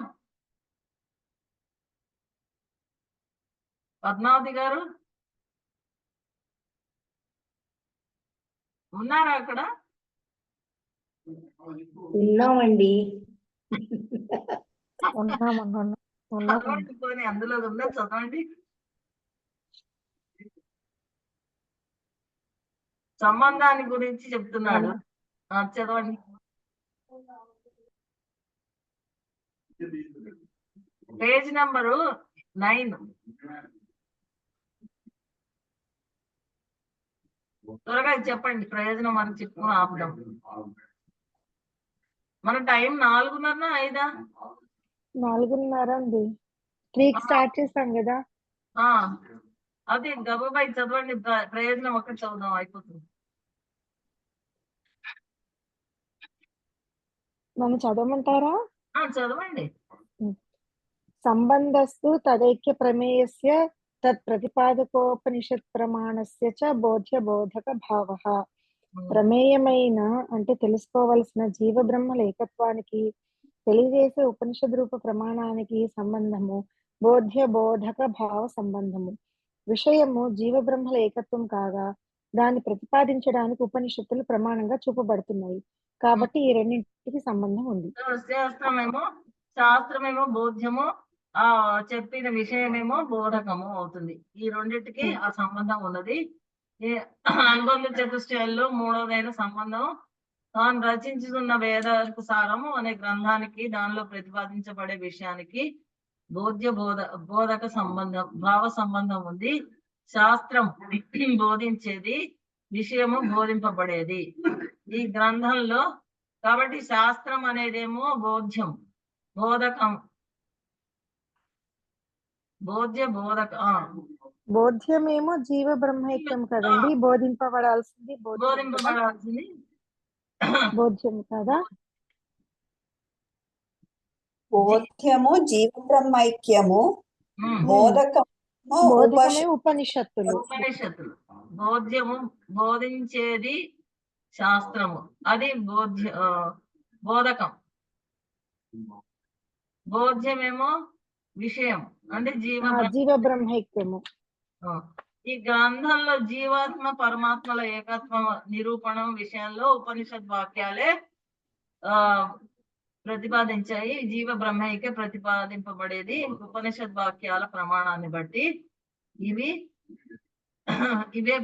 పద్మావతి గారు ఉన్నారా అక్కడ? ఉన్నామండి. చదవండి, పోనీ అందులో ఉందా చదవండి. సంబంధాన్ని గురించి చెప్తున్నాడు, చదవండి. Page number 9. త్వరగా చెప్పండి, ప్రయోజనం మనం చెప్పుకుని ఆపుదాం. మన టైం 4:30 5? 4:30 అండి. 3కి స్టార్ట్ చేస్తాం కదా. అదే గబాబాయ్ చదవండి, ప్రయోజనం ఒక్కటి చదువుదాం, అయిపోతుంది. నన్ను చదవమంటారా? చదవండి. సంబంధస్తు తదైక్య ప్రమేయస్య తత్ ప్రతిపాదకోపనిషత్ ప్రమాణస్య చ బోధ్య బోధక భావః. ప్రమేయమైన అంటే తెలుసుకోవలసిన జీవ బ్రహ్మల ఏకత్వానికి తెలియజేసే ఉపనిషద్ రూప ప్రమాణానికి సంబంధము బోధ్య బోధక భావ సంబంధము. విషయము జీవబ్రహ్మల ఏకత్వం కాగా దాన్ని ప్రతిపాదించడానికి ఉపనిషత్తులు ప్రమాణంగా చూపబడుతున్నాయి. కాబట్టి ఈ రెండింటికి సంబంధం ఉంది. శాస్త్రమేమో బోధ్యము, ఆ చెప్పిన విషయమేమో బోధకము అవుతుంది. ఈ రెండింటికి ఆ సంబంధం ఉన్నది. ఈ అనుబంధ చతుష్టయాల్లో మూడవదైన సంబంధం తాను రచించుతున్న వేద సారము అనే గ్రంథానికి దానిలో ప్రతిపాదించబడే విషయానికి బోధక సంబంధం, భావ సంబంధం ఉంది. శాస్త్రం బోధించేది, విషయము బోధింపబడేది ఈ గ్రంథంలో. కాబట్టి శాస్త్రం అనేదేమో బోధ్యం, బోధకం, బోధ్యమేమో జీవ బ్రహ్మైక్యం కదండి, బోధింపబడాల్సింది బోధ్యం కదా. బోధ్యము జీవ బ్రహ్మైక్యము, బోధకము ఉపనిషత్తులు. బోధ్యము బోధించేది శాస్త్రము, అది బోధకం. బోధ్యమేమో విషయం అంటే జీవ బ్రహ్మైక్యము. ఈ గ్రంథంలో జీవాత్మ పరమాత్మల ఏకత్వ నిరూపణం విషయంలో ఉపనిషత్ వాక్యాలే ప్రతిపాదించాయి. జీవ బ్రహ్మైక్య ప్రతిపాదింపబడేది ఉపనిషత్ వాక్యాల ప్రమాణాన్ని బట్టి. ఇవే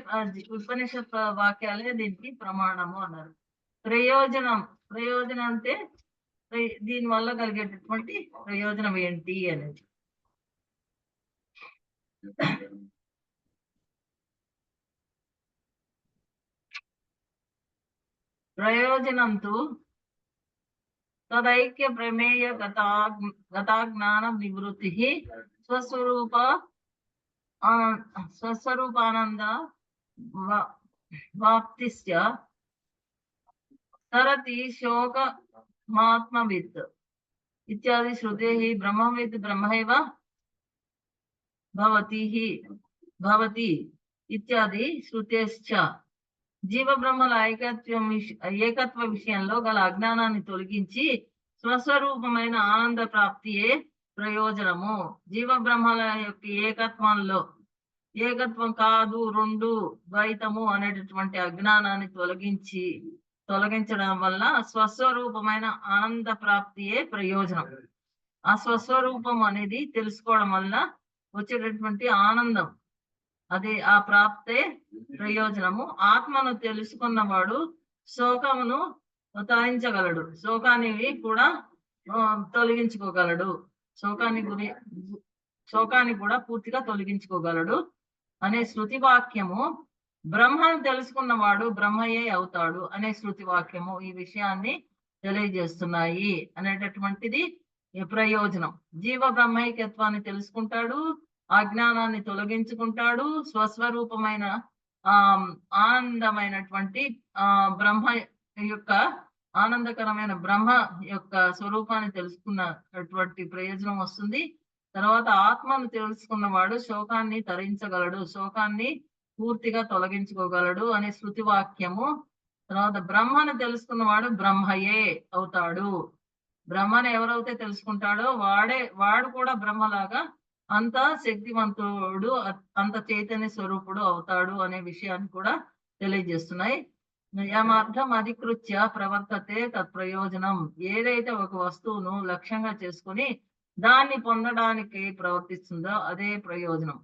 ఉపనిషత్ వాక్యాలే దీనికి ప్రమాణము అన్నారు. ప్రయోజనం అంటే దీని వల్ల కలిగేటటువంటి ప్రయోజనం ఏంటి అనేది. ప్రయోజనంతో తదైక్య ప్రమేయ గతాజ్ఞాన నివృత్తి స్వస్వరూపానంద వాప్తిశ్చ తరతి శోకమాత్మవిత్ ఇత్యాది శ్రుతే బ్రహ్మవిత్ బ్రహ్మైవ భవతి ఇత్యాది శ్రుతేశ్చ జీవ బ్రహ్మల ఏకత్వ విషయంలో గల అజ్ఞానాన్ని తొలగించి స్వస్వరూపమైన ఆనంద ప్రాప్తియే ప్రయోజనము. జీవ బ్రహ్మల యొక్క ఏకత్వం కాదు, రెండు, ద్వైతము అనేటటువంటి అజ్ఞానాన్ని తొలగించడం వల్ల స్వస్వరూపమైన ఆనంద ప్రాప్తియే ప్రయోజనం. ఆ స్వస్వరూపం అనేది తెలుసుకోవడం వల్ల వచ్చేటటువంటి ఆనందం, అది ఆ ప్రాప్తే ప్రయోజనము. ఆత్మను తెలుసుకున్నవాడు శోకమును తరించగలడు, శోకాన్ని కూడా తొలగించుకోగలడు, శోకాన్ని కూడా పూర్తిగా తొలగించుకోగలడు అనే శృతి వాక్యము. బ్రహ్మను తెలుసుకున్నవాడు బ్రహ్మయే అవుతాడు అనే శృతి వాక్యము ఈ విషయాన్ని తెలియజేస్తున్నాయి అనేటటువంటిది ప్రయోజనం. జీవ బ్రహ్మైక్యత్వాన్ని తెలుసుకుంటాడు, అజ్ఞానాన్ని తొలగించుకుంటాడు, స్వస్వరూపమైన ఆనందమైనటువంటి బ్రహ్మ యొక్క ఆనందకరమైన బ్రహ్మ యొక్క స్వరూపాన్ని తెలుసుకున్నటువంటి ప్రయోజనం వస్తుంది. తర్వాత ఆత్మను తెలుసుకున్నవాడు శోకాన్ని తరించగలడు, శోకాన్ని పూర్తిగా తొలగించుకోగలడు అనే శృతి వాక్యము. తర్వాత బ్రహ్మను తెలుసుకున్నవాడు బ్రహ్మయే అవుతాడు, బ్రహ్మను ఎవరైతే తెలుసుకుంటాడో వాడు కూడా బ్రహ్మలాగా అంత శక్తివంతుడు, అంత చైతన్య స్వరూపుడు అవుతాడు అనే విషయాన్ని కూడా తెలియజేస్తున్నాయి. యమార్థం అధికృత్య ప్రవర్తతే తత్ప్రయోజనం. ఏదైతే ఒక వస్తువును లక్ష్యంగా చేసుకుని దాన్ని పొందడానికి ప్రవర్తిస్తుందో అదే ప్రయోజనం.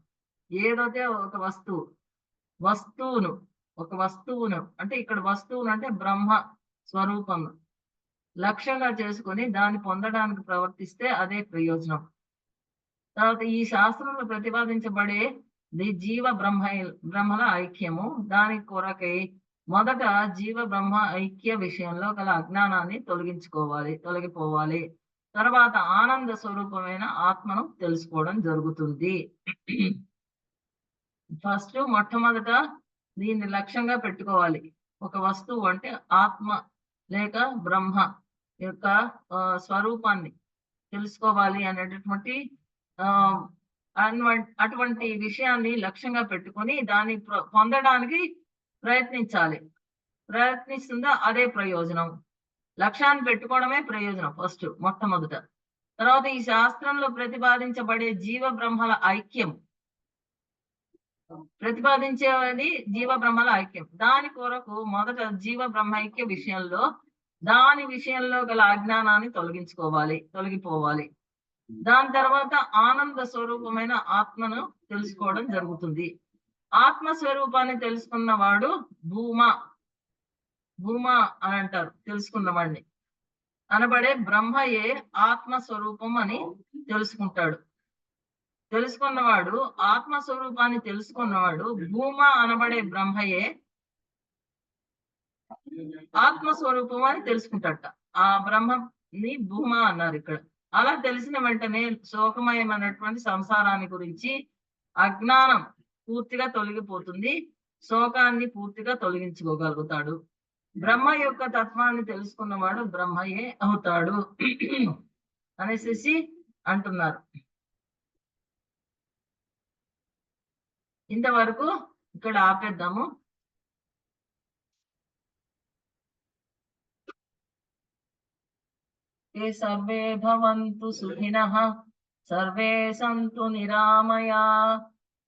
ఏదైతే ఒక వస్తువును అంటే ఇక్కడ వస్తువును అంటే బ్రహ్మ స్వరూపం లక్ష్యంగా చేసుకొని దాన్ని పొందడానికి ప్రవర్తిస్తే అదే ప్రయోజనం. తర్వాత ఈ శాస్త్రంలో ప్రతిపాదించబడే జీవ బ్రహ్మల ఐక్యము. దాని కొరకై మొదట జీవ బ్రహ్మ ఐక్య విషయంలో గల అజ్ఞానాన్ని తొలగిపోవాలి. తర్వాత ఆనంద స్వరూపమైన ఆత్మను తెలుసుకోవడం జరుగుతుంది. మొట్టమొదట దీన్ని లక్ష్యంగా పెట్టుకోవాలి. ఒక వస్తువు అంటే ఆత్మ లేక బ్రహ్మ యొక్క స్వరూపాన్ని తెలుసుకోవాలి అనేటటువంటి అటువంటి విషయాన్ని లక్ష్యంగా పెట్టుకొని దాన్ని పొందడానికి ప్రయత్నిస్తుందా అదే ప్రయోజనం. లక్ష్యాన్ని పెట్టుకోవడమే ప్రయోజనం మొట్టమొదట. తర్వాత ఈ శాస్త్రంలో ప్రతిపాదించబడే జీవ బ్రహ్మల ఐక్యం ప్రతిపాదించేది జీవ బ్రహ్మల ఐక్యం. దాని కొరకు మొదట జీవ బ్రహ్మ ఐక్య విషయంలో దాని విషయంలో గల అజ్ఞానాన్ని తొలగిపోవాలి. దాని తర్వాత ఆనంద స్వరూపమైన ఆత్మను తెలుసుకోవడం జరుగుతుంది. ఆత్మ స్వరూపాన్ని తెలుసుకున్నవాడు భూమ అని అంటారు. తెలుసుకున్నవాడిని అనబడే బ్రహ్మయే ఆత్మ స్వరూపం అని తెలుసుకుంటాడు. తెలుసుకున్నవాడు ఆత్మస్వరూపాన్ని తెలుసుకున్నవాడు భూమ అనబడే బ్రహ్మయే ఆత్మస్వరూపం అని తెలుసుకుంటాడట. ఆ బ్రహ్మని భూమ అన్నారు ఇక్కడ. అలా తెలిసిన వెంటనే శోకమయమైనటువంటి సంసారాన్ని గురించి అజ్ఞానం పూర్తిగా తొలగిపోతుంది. శోకాన్ని పూర్తిగా తొలగించుకోగలుగుతాడు. బ్రహ్మ యొక్క తత్వాన్ని తెలుసుకున్నవాడు బ్రహ్మయే అవుతాడు అనేసి అంటున్నారు. ఇంతవరకు ఇక్కడ ఆపేద్దాము. ते सर्वे भवन्तु सुखिनः, सर्वे सन्तु निरामया,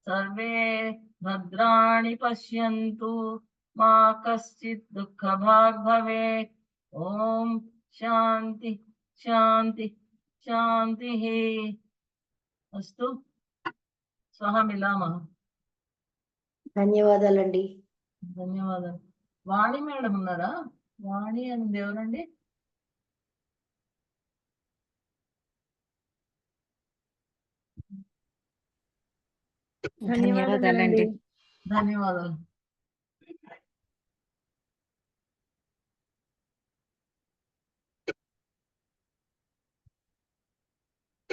सर्वे भद्राणि पश्यन्तु, मा कश्चित् दुःखभाग् भवेत्. ओम शांति शांति शांतिः अस्तु. स्वः मिलामः. ధన్యవాదాలండి. ధన్యవాదాలు. వాణి మేడం ఉన్నారా? వాణి అని ఎవరండి? ధన్యవాదాలండి. ధన్యవాదాలు.